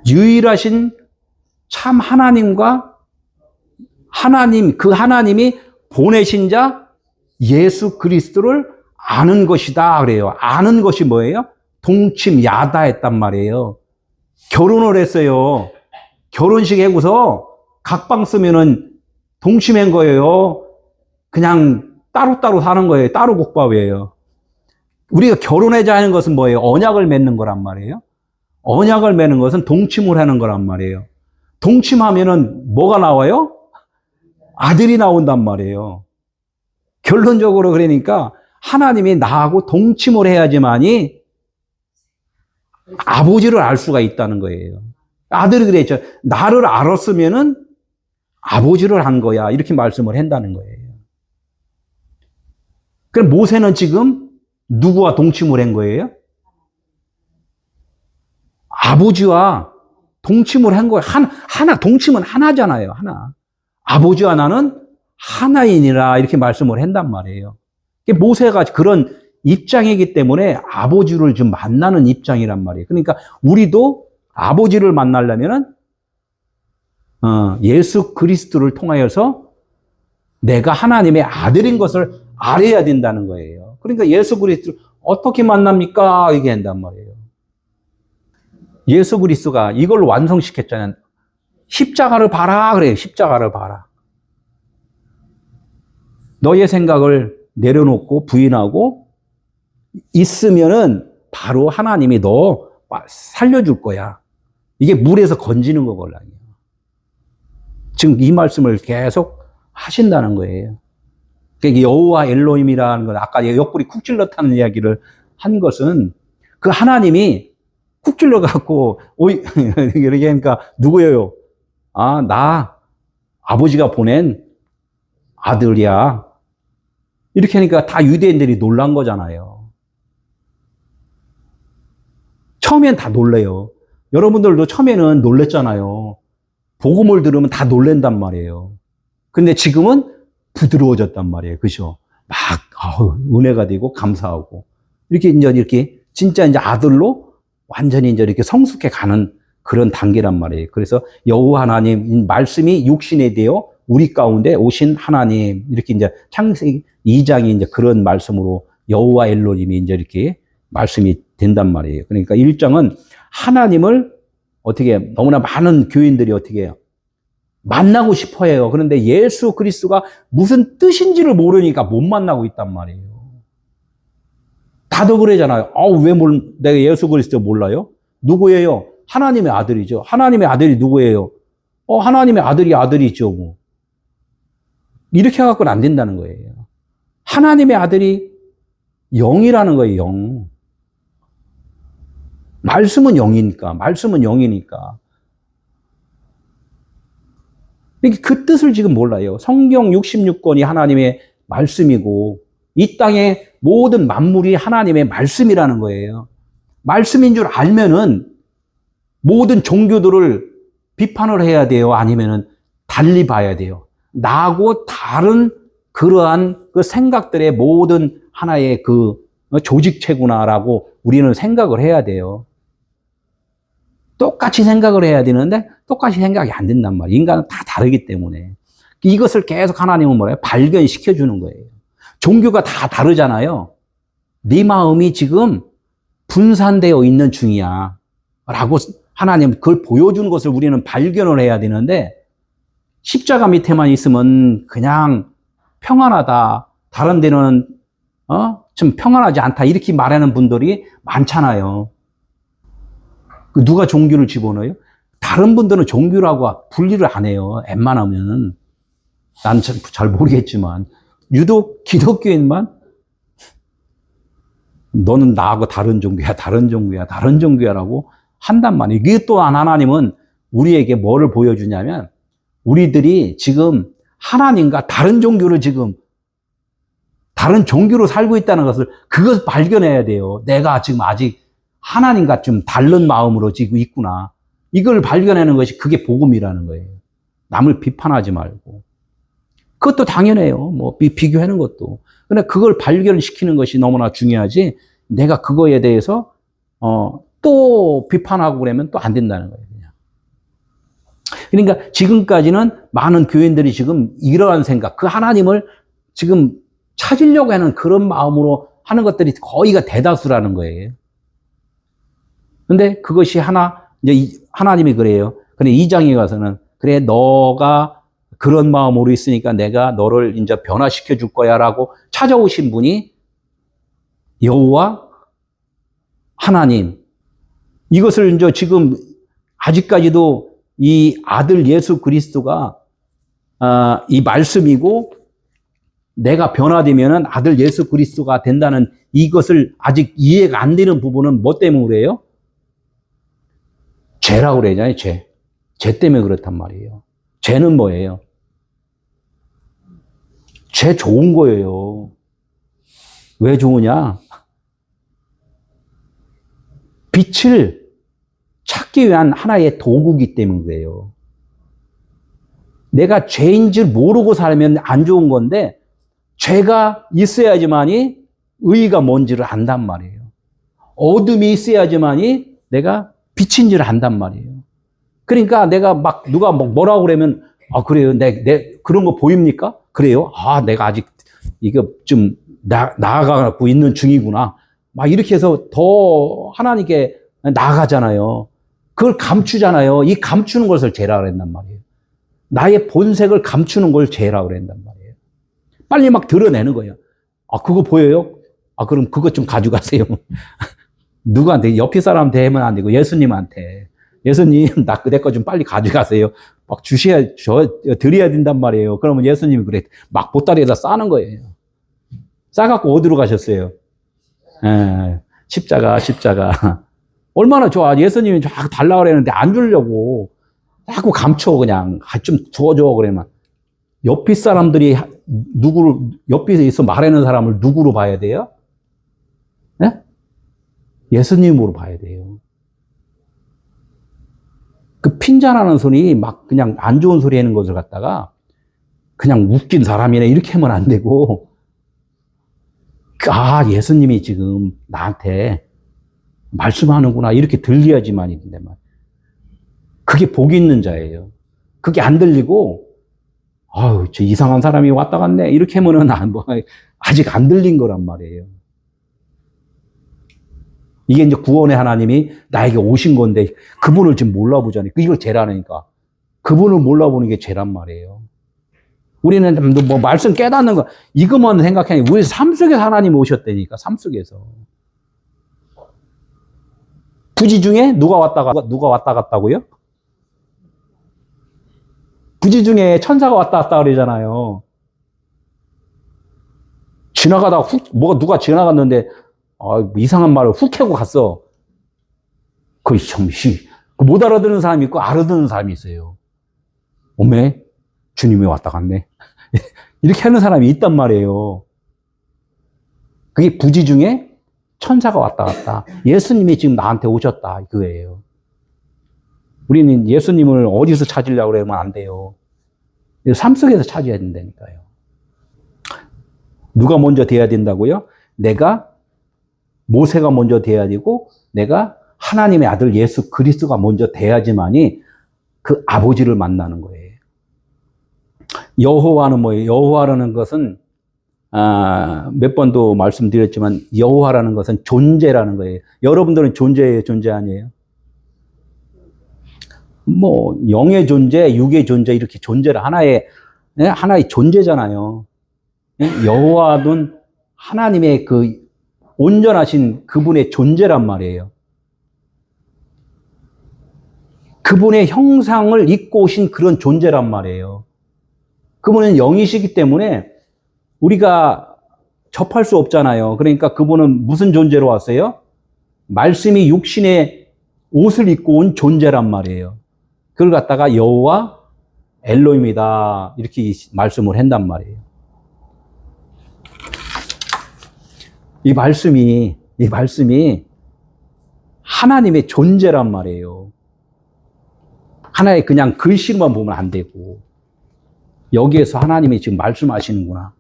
유일하신 참 하나님과 그 하나님이 보내신 자 예수 그리스도를 아는 것이다 그래요. 아는 것이 뭐예요? 동침 야다했단 말이에요. 결혼을 했어요. 결혼식 하고서 각방 쓰면은 동침한 거예요. 그냥 따로따로 사는 거예요. 따로 국밥이에요. 우리가 결혼하자 하는 것은 뭐예요? 언약을 맺는 거란 말이에요. 언약을 맺는 것은 동침을 하는 거란 말이에요. 동침하면은 뭐가 나와요? 아들이 나온단 말이에요. 결론적으로 그러니까 하나님이 나하고 동침을 해야지만이 아버지를 알 수가 있다는 거예요. 아들이 그랬죠. 나를 알았으면은 아버지를 한 거야. 이렇게 말씀을 한다는 거예요. 그럼 모세는 지금 누구와 동침을 한 거예요? 아버지와 동침을 한 거예요. 동침은 하나잖아요. 하나. 아버지와 나는 하나이니라 이렇게 말씀을 한단 말이에요. 모세가 그런 입장이기 때문에 아버지를 좀 만나는 입장이란 말이에요. 그러니까 우리도 아버지를 만나려면은 예수 그리스도를 통하여서 내가 하나님의 아들인 것을 알아야 된다는 거예요. 그러니까 예수 그리스도를 어떻게 만납니까? 이게 한단 말이에요. 예수 그리스도가 이걸 완성시켰잖아요. 십자가를 봐라 그래요. 십자가를 봐라. 너의 생각을 내려놓고 부인하고 있으면은 바로 하나님이 너 살려줄 거야. 이게 물에서 건지는 거거든요. 지금 이 말씀을 계속 하신다는 거예요. 그러니까 여호와 엘로힘이라는 건 아까 옆구리 쿡 찔렀다는 이야기를 한 것은 그 하나님이 쿡 찔러 갖고 이렇게 하니까 누구예요? 아, 나 아버지가 보낸 아들이야. 이렇게 하니까 다 유대인들이 놀란 거잖아요. 처음엔 다 놀래요. 여러분들도 처음에는 놀랬잖아요. 복음을 들으면 다 놀랜단 말이에요. 근데 지금은 부드러워졌단 말이에요. 그죠? 막, 은혜가 되고 감사하고. 이렇게 진짜 이제 아들로 완전히 이제 이렇게 성숙해 가는 그런 단계란 말이에요. 그래서 여호와 하나님, 말씀이 육신에 되어 우리 가운데 오신 하나님. 이렇게 이제 창세기 2장이 이제 그런 말씀으로 여호와 엘로힘이 이제 이렇게 말씀이 된단 말이에요. 그러니까 1장은 하나님을 어떻게 너무나 많은 교인들이 어떻게 해요? 만나고 싶어 해요. 그런데 예수 그리스도가 무슨 뜻인지를 모르니까 못 만나고 있단 말이에요. 다들 그러잖아요. 왜 내가 예수 그리스도 몰라요? 누구예요? 하나님의 아들이죠. 하나님의 아들이 누구예요? 하나님의 아들이 아들이죠. 뭐. 이렇게 해갖고는 안 된다는 거예요. 하나님의 아들이 영이라는 거예요. 영. 말씀은 영이니까. 말씀은 영이니까. 그 뜻을 지금 몰라요. 성경 66권이 하나님의 말씀이고 이 땅의 모든 만물이 하나님의 말씀이라는 거예요. 말씀인 줄 알면은 모든 종교들을 비판을 해야 돼요? 아니면은 달리 봐야 돼요? 나하고 다른 그러한 그 생각들의 모든 하나의 그 조직체구나라고 우리는 생각을 해야 돼요. 똑같이 생각을 해야 되는데 똑같이 생각이 안 된단 말이에요. 인간은 다 다르기 때문에. 이것을 계속 하나님은 뭐래요? 발견시켜 주는 거예요. 종교가 다 다르잖아요. 네 마음이 지금 분산되어 있는 중이야. 라고 하나님 그걸 보여주는 것을 우리는 발견을 해야 되는데 십자가 밑에만 있으면 그냥 평안하다. 다른 데는 좀 평안하지 않다. 이렇게 말하는 분들이 많잖아요. 누가 종교를 집어넣어요? 다른 분들은 종교라고 분리를 안 해요. 웬만하면. 난 잘 모르겠지만. 유독 기독교인만 너는 나하고 다른 종교야, 다른 종교야, 다른 종교야라고 한단 말이에요. 이게 또한 하나님은 우리에게 뭐를 보여주냐면 우리들이 지금 하나님과 다른 종교를 지금 다른 종교로 살고 있다는 것을 그것을 발견해야 돼요. 내가 지금 아직 하나님과 좀 다른 마음으로 지금 있구나. 이걸 발견하는 것이 그게 복음이라는 거예요. 남을 비판하지 말고. 그것도 당연해요. 뭐 비교하는 것도. 근데 그걸 발견시키는 것이 너무나 중요하지. 내가 그거에 대해서 또 비판하고 그러면 또 안 된다는 거예요. 그냥. 그러니까 지금까지는 많은 교인들이 지금 이러한 생각, 그 하나님을 지금 찾으려고 하는 그런 마음으로 하는 것들이 거의가 대다수라는 거예요. 근데 그것이 이제 하나님이 그래요. 근데 2장에 가서는 그래 너가 그런 마음으로 있으니까 내가 너를 이제 변화시켜 줄 거야라고 찾아오신 분이 여호와 하나님. 이것을 이제 지금 아직까지도 이 아들 예수 그리스도가 이 말씀이고 내가 변화되면은 아들 예수 그리스도가 된다는 이것을 아직 이해가 안 되는 부분은 뭐 때문에 그래요? 죄라고 그러잖아요, 죄. 죄 때문에 그렇단 말이에요. 죄는 뭐예요? 죄 좋은 거예요. 왜 좋으냐? 빛을 찾기 위한 하나의 도구이기 때문에 그래요. 내가 죄인 줄 모르고 살면 안 좋은 건데 죄가 있어야지만이 의가 뭔지를 안단 말이에요. 어둠이 있어야지만이 내가 빛인 줄 안단 말이에요. 그러니까 내가 막 누가 뭐라고 그러면 그래요. 내 그런 거 보입니까? 그래요. 내가 아직 이거 좀 나아가고 있는 중이구나. 막 이렇게 해서 더 하나님께 나아가잖아요. 그걸 감추잖아요. 이 감추는 것을 죄라고 그랬단 말이에요. 나의 본색을 감추는 걸 죄라고 그랬단 말이에요. 빨리 막 드러내는 거예요. 그거 보여요? 그럼 그것 좀 가져가세요. 누구한테? 옆에 사람한테 하면 안 되고 예수님한테. 예수님, 내 거 좀 빨리 가져가세요. 막 드려야 된단 말이에요. 그러면 예수님이 그래. 막 보따리에다 싸는 거예요. 싸갖고 어디로 가셨어요? 십자가. 얼마나 좋아. 예수님이 자꾸 달라고 그랬는데 안 주려고. 자꾸 감춰, 그냥. 좀 주어줘, 그러면. 옆에 사람들이 옆에 있어 말하는 사람을 누구로 봐야 돼요? 네? 예수님으로 봐야 돼요. 그 핀잔하는 소리, 막 그냥 안 좋은 소리 하는 것을 갖다가 그냥 웃긴 사람이네, 이렇게 하면 안 되고, 아, 예수님이 지금 나한테 말씀하는구나, 이렇게 들려야지만이 된단 말이에요. 그게 복 있는 자예요. 그게 안 들리고, 아유, 저 이상한 사람이 왔다 갔네, 이렇게 하면은 아직 안 들린 거란 말이에요. 이게 이제 구원의 하나님이 나에게 오신 건데, 그분을 지금 몰라보자니, 이걸 죄라니까. 그분을 몰라보는 게 죄란 말이에요. 우리는 뭐 말씀 깨닫는 거, 이것만 생각해. 우리 삶 속에서 하나님 오셨다니까, 삶 속에서. 부지 중에 누가 왔다 갔다고요? 부지 중에 천사가 왔다 갔다 그러잖아요. 지나가다가 누가 지나갔는데, 이상한 말을 훅 하고 갔어. 그 참, 못 알아듣는 사람이 있고, 알아듣는 사람이 있어요. 어메, 주님이 왔다 갔네. 이렇게 하는 사람이 있단 말이에요. 그게 부지 중에 천사가 왔다 갔다. 예수님이 지금 나한테 오셨다, 그거예요. 우리는 예수님을 어디서 찾으려고 그러면 안 돼요. 삶 속에서 찾아야 된다니까요. 누가 먼저 돼야 된다고요? 모세가 먼저 돼야 되고, 내가 하나님의 아들 예수 그리스도가 먼저 돼야지만이 그 아버지를 만나는 거예요. 여호와는 뭐예요? 여호와라는 것은, 몇 번도 말씀드렸지만, 여호와라는 것은 존재라는 거예요. 여러분들은 존재예요, 존재 아니에요? 뭐, 영의 존재, 육의 존재, 이렇게 존재를 하나의 존재잖아요. 여호와는 하나님의 그 온전하신 그분의 존재란 말이에요. 그분의 형상을 입고 오신 그런 존재란 말이에요. 그분은 영이시기 때문에 우리가 접할 수 없잖아요. 그러니까 그분은 무슨 존재로 왔어요? 말씀이 육신의 옷을 입고 온 존재란 말이에요. 그걸 갖다가 여호와 엘로힘이다, 이렇게 말씀을 한단 말이에요. 이 말씀이 하나님의 존재란 말이에요. 하나의 그냥 글씨만 보면 안 되고, 여기에서 하나님이 지금 말씀하시는구나.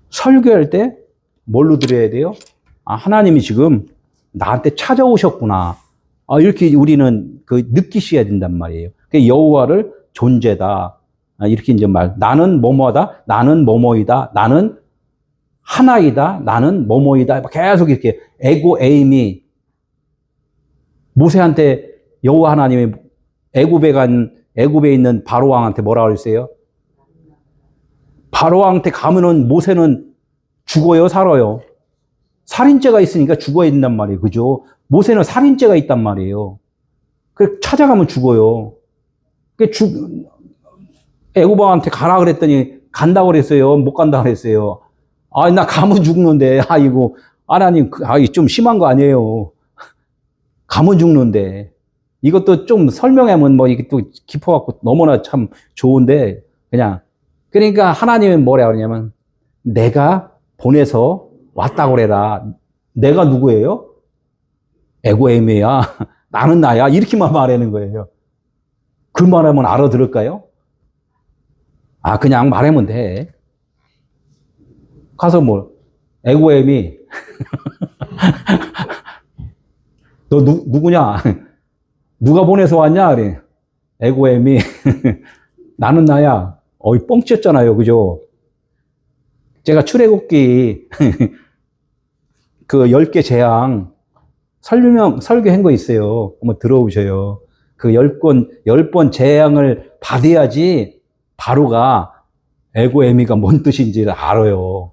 설교할 때 뭘로 들어야 돼요? 아, 하나님이 지금 나한테 찾아오셨구나. 이렇게 우리는 느끼셔야 된단 말이에요. 여호와를 존재다. 이렇게 이제 나는 뭐뭐하다. 나는 뭐뭐이다. 나는 하나이다. 나는 뭐뭐이다. 계속 이렇게 에고 에임이, 모세한테 여호와 하나님이 애굽에 있는 바로 왕한테 뭐라고 그랬어요? 바로 왕한테 가면은 모세는 죽어요, 살아요? 살인죄가 있으니까 죽어야 된단 말이에요. 그죠? 모세는 살인죄가 있단 말이에요. 그래, 찾아가면 죽어요. 애굽 왕한테 가라 그랬더니 간다고 그랬어요? 못 간다고 그랬어요? 나 가면 죽는데. 아이고, 하나님, 좀 심한 거 아니에요? 가면 죽는데. 이것도 좀 설명하면 뭐 이게 또 깊어갖고 너무나 참 좋은데, 그러니까 하나님은 뭐라 그러냐면, 내가 보내서 왔다고 그래라. 내가 누구예요? 에고에미야. 나는 나야. 이렇게만 말하는 거예요. 그 말하면 알아들을까요? 그냥 말하면 돼. 가서 에고에미. 너 누구냐? 누가 보내서 왔냐? 그래. 에고에미. 나는 나야. 뻥쳤잖아요. 그죠? 제가 출애굽기 그 10개 재앙 설교한 거 있어요. 한번 들어보셔요. 그 10번 재앙을 받아야지 바로가 에고에미가 뭔 뜻인지를 알아요.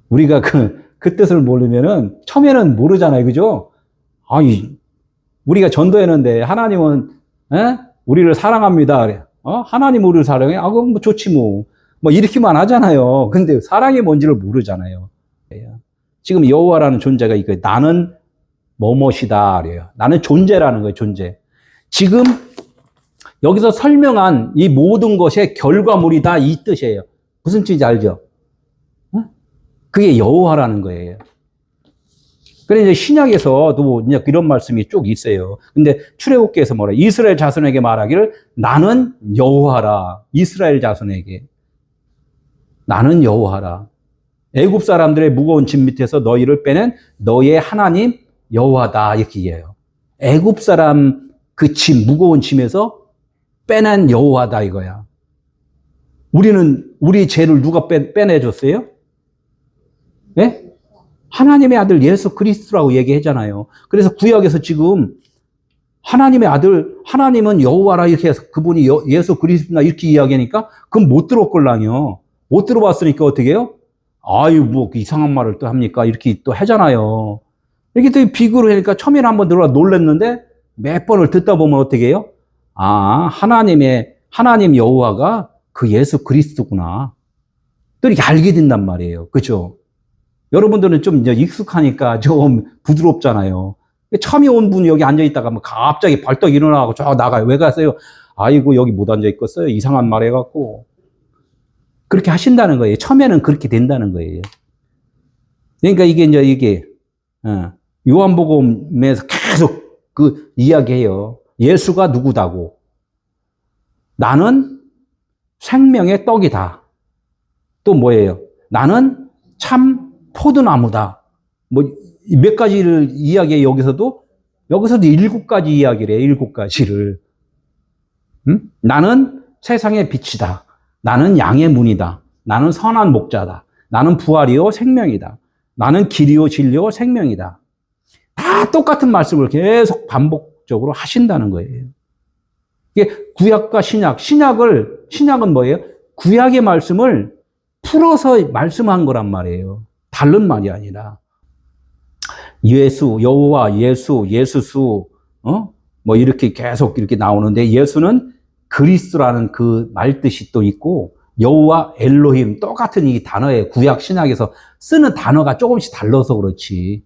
우리가 그 뜻을 모르면은 처음에는 모르잖아요. 그죠? 우리가 전도했는데 하나님은 우리를 사랑합니다. 그래. 하나님 우리를 사랑해? 그럼 뭐 좋지 뭐. 뭐 이렇게만 하잖아요. 근데 사랑이 뭔지를 모르잖아요. 지금 여호와라는 존재가 이거 나는 뭐뭇이다 그래요. 나는 존재라는 거예요, 존재. 지금 여기서 설명한 이 모든 것의 결과물이다 이 뜻이에요. 무슨 뜻인지 알죠? 그게 여호와라는 거예요. 그래 이제 신약에서도 이제 이런 말씀이 쭉 있어요. 근데 출애굽기에서 뭐라? 이스라엘 자손에게 말하기를 나는 여호와라. 이스라엘 자손에게 나는 여호와라. 애굽 사람들의 무거운 짐 밑에서 너희를 빼낸 너의 하나님 여호와다 이렇게 얘기해요. 애굽 사람 그 짐 무거운 짐에서 빼낸 여호와다 이거야. 우리 죄를 누가 빼내줬어요? 네? 하나님의 아들 예수 그리스도라고 얘기하잖아요. 그래서 구약에서 지금 하나님의 아들, 하나님은 여호와라 이렇게 해서 그분이 예수 그리스도나 이렇게 이야기하니까 그건 못 들었걸랑요. 못 들어봤으니까 어떻게 해요? 아유, 뭐 이상한 말을 또 합니까? 이렇게 또 하잖아요. 이렇게 또 비교를 하니까 처음에는 한번 들어가 놀랐는데 몇 번을 듣다 보면 어떻게 해요? 하나님 여호와가 그 예수 그리스도구나. 또 이렇게 알게 된단 말이에요. 그죠? 여러분들은 좀 이제 익숙하니까 좀 부드럽잖아요. 처음에 온 분이 여기 앉아있다가 뭐 갑자기 벌떡 일어나고 저 나가요. 왜 가세요? 아이고, 여기 못 앉아있겠어요. 이상한 말 해갖고. 그렇게 하신다는 거예요. 처음에는 그렇게 된다는 거예요. 그러니까 이게, 요한복음에서 계속 그 이야기해요. 예수가 누구다고. 나는 생명의 떡이다. 또 뭐예요? 나는 참 포도나무다. 뭐 몇 가지를 이야기해 여기서도 7가지 이야기를 해요. 7가지를. 나는 세상의 빛이다. 나는 양의 문이다. 나는 선한 목자다. 나는 부활이요 생명이다. 나는 길이요 진리요 생명이다. 다 똑같은 말씀을 계속 반복적으로 하신다는 거예요. 이게 구약과 신약은 뭐예요? 구약의 말씀을 풀어서 말씀한 거란 말이에요. 다른 말이 아니라. 예수, 여호와, 예수수, 뭐 이렇게 계속 이렇게 나오는데 예수는 그리스도라는 그 말뜻이 또 있고 여호와 엘로힘 똑같은 이 단어에 구약 신약에서 쓰는 단어가 조금씩 달라서 그렇지.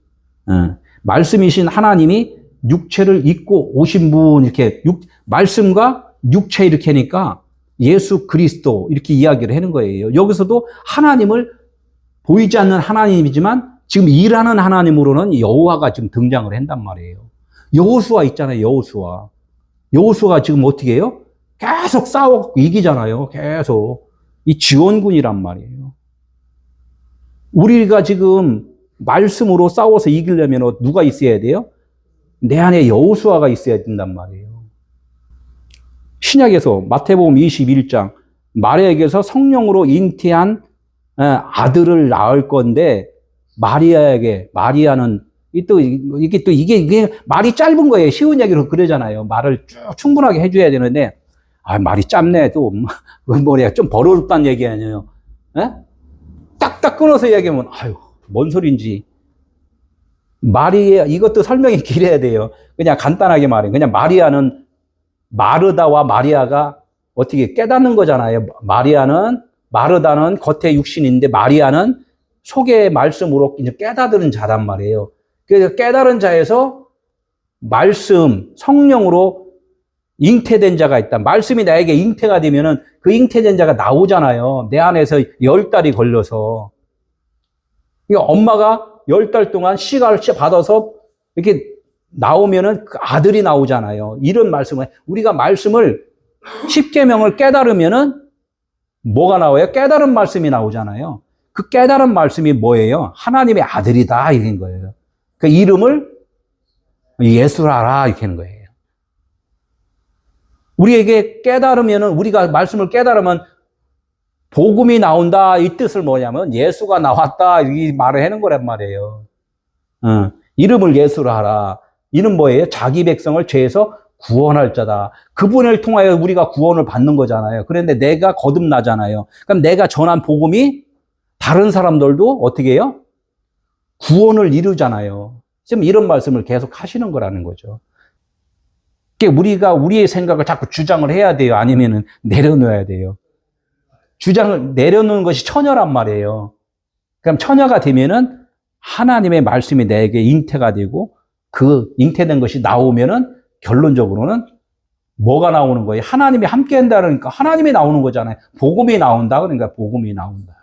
말씀이신 하나님이 육체를 입고 오신 분 이렇게 말씀과 육체 이렇게 하니까 예수 그리스도 이렇게 이야기를 하는 거예요. 여기서도 하나님을 보이지 않는 하나님이지만 지금 일하는 하나님으로는 여호와가 지금 등장을 한단 말이에요. 여호수아 있잖아요. 여호수아가 지금 어떻게 해요? 계속 싸워 이기잖아요. 계속 이 지원군이란 말이에요. 우리가 지금 말씀으로 싸워서 이기려면 누가 있어야 돼요? 내 안에 여호수아가 있어야 된단 말이에요. 신약에서 마태복음 21장 마리아에게서 성령으로 잉태한 아들을 낳을 건데 마리아는 이게 말이 짧은 거예요. 쉬운 얘기로 그러잖아요. 말을 쭉 충분하게 해줘야 되는데 말이 짧네. 또 뭐냐 좀 버릇없다는 얘기 아니에요. 에? 딱딱 끊어서 얘기하면 뭔 소린지. 이것도 설명이 길어야 돼요. 그냥 간단하게 말해요. 그냥 마리아는 마르다와 마리아가 어떻게 깨닫는 거잖아요. 마르다는 겉에 육신인데 마리아는 속의 말씀으로 이제 깨닫는 자란 말이에요. 그래서 깨달은 자에서 말씀, 성령으로 잉태된 자가 있다. 말씀이 나에게 잉태가 되면은 그 잉태된 자가 나오잖아요. 내 안에서 10달이 걸려서. 그러니까 엄마가 10달 동안 씨가를 받아서 이렇게 나오면은 그 아들이 나오잖아요. 이런 말씀을, 우리가 말씀을 10계명을 깨달으면은 뭐가 나와요? 깨달은 말씀이 나오잖아요. 그 깨달은 말씀이 뭐예요? 하나님의 아들이다. 이런 거예요. 그 이름을 예수라라. 이렇게 하는 거예요. 우리에게 깨달으면은, 우리가 말씀을 깨달으면 복음이 나온다. 이 뜻을 뭐냐면 예수가 나왔다. 이 말을 하는 거란 말이에요. 이름을 예수라 하라. 이는 뭐예요? 자기 백성을 죄에서 구원할 자다. 그분을 통하여 우리가 구원을 받는 거잖아요. 그런데 내가 거듭나잖아요. 그럼 내가 전한 복음이 다른 사람들도 어떻게 해요? 구원을 이루잖아요. 지금 이런 말씀을 계속 하시는 거라는 거죠. 우리가 우리의 생각을 자꾸 주장을 해야 돼요. 아니면은 내려놓아야 돼요. 주장을 내려놓는 것이 처녀란 말이에요. 그럼 처녀가 되면은 하나님의 말씀이 내게 잉태가 되고 그 잉태된 것이 나오면은 결론적으로는 뭐가 나오는 거예요? 하나님이 함께 한다니까 하나님이 나오는 거잖아요. 복음이 나온다. 그러니까 복음이 나온다.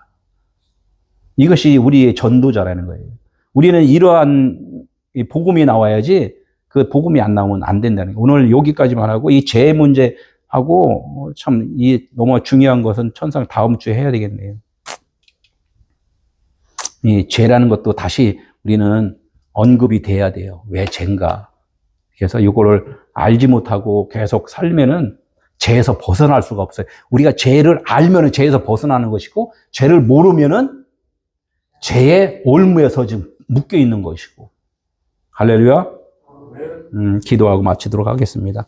이것이 우리의 전도자라는 거예요. 우리는 이러한 복음이 나와야지 그 복음이 안 나오면 안 된다는 거예요. 오늘 여기까지만 하고 이 죄 문제하고 참 이 너무 중요한 것은 천상 다음 주에 해야 되겠네요. 이 죄라는 것도 다시 우리는 언급이 돼야 돼요. 왜 죄인가? 그래서 이거를 알지 못하고 계속 살면은 죄에서 벗어날 수가 없어요. 우리가 죄를 알면은 죄에서 벗어나는 것이고 죄를 모르면은 죄의 올무에서 지금 묶여 있는 것이고. 할렐루야. 기도하고 마치도록 하겠습니다.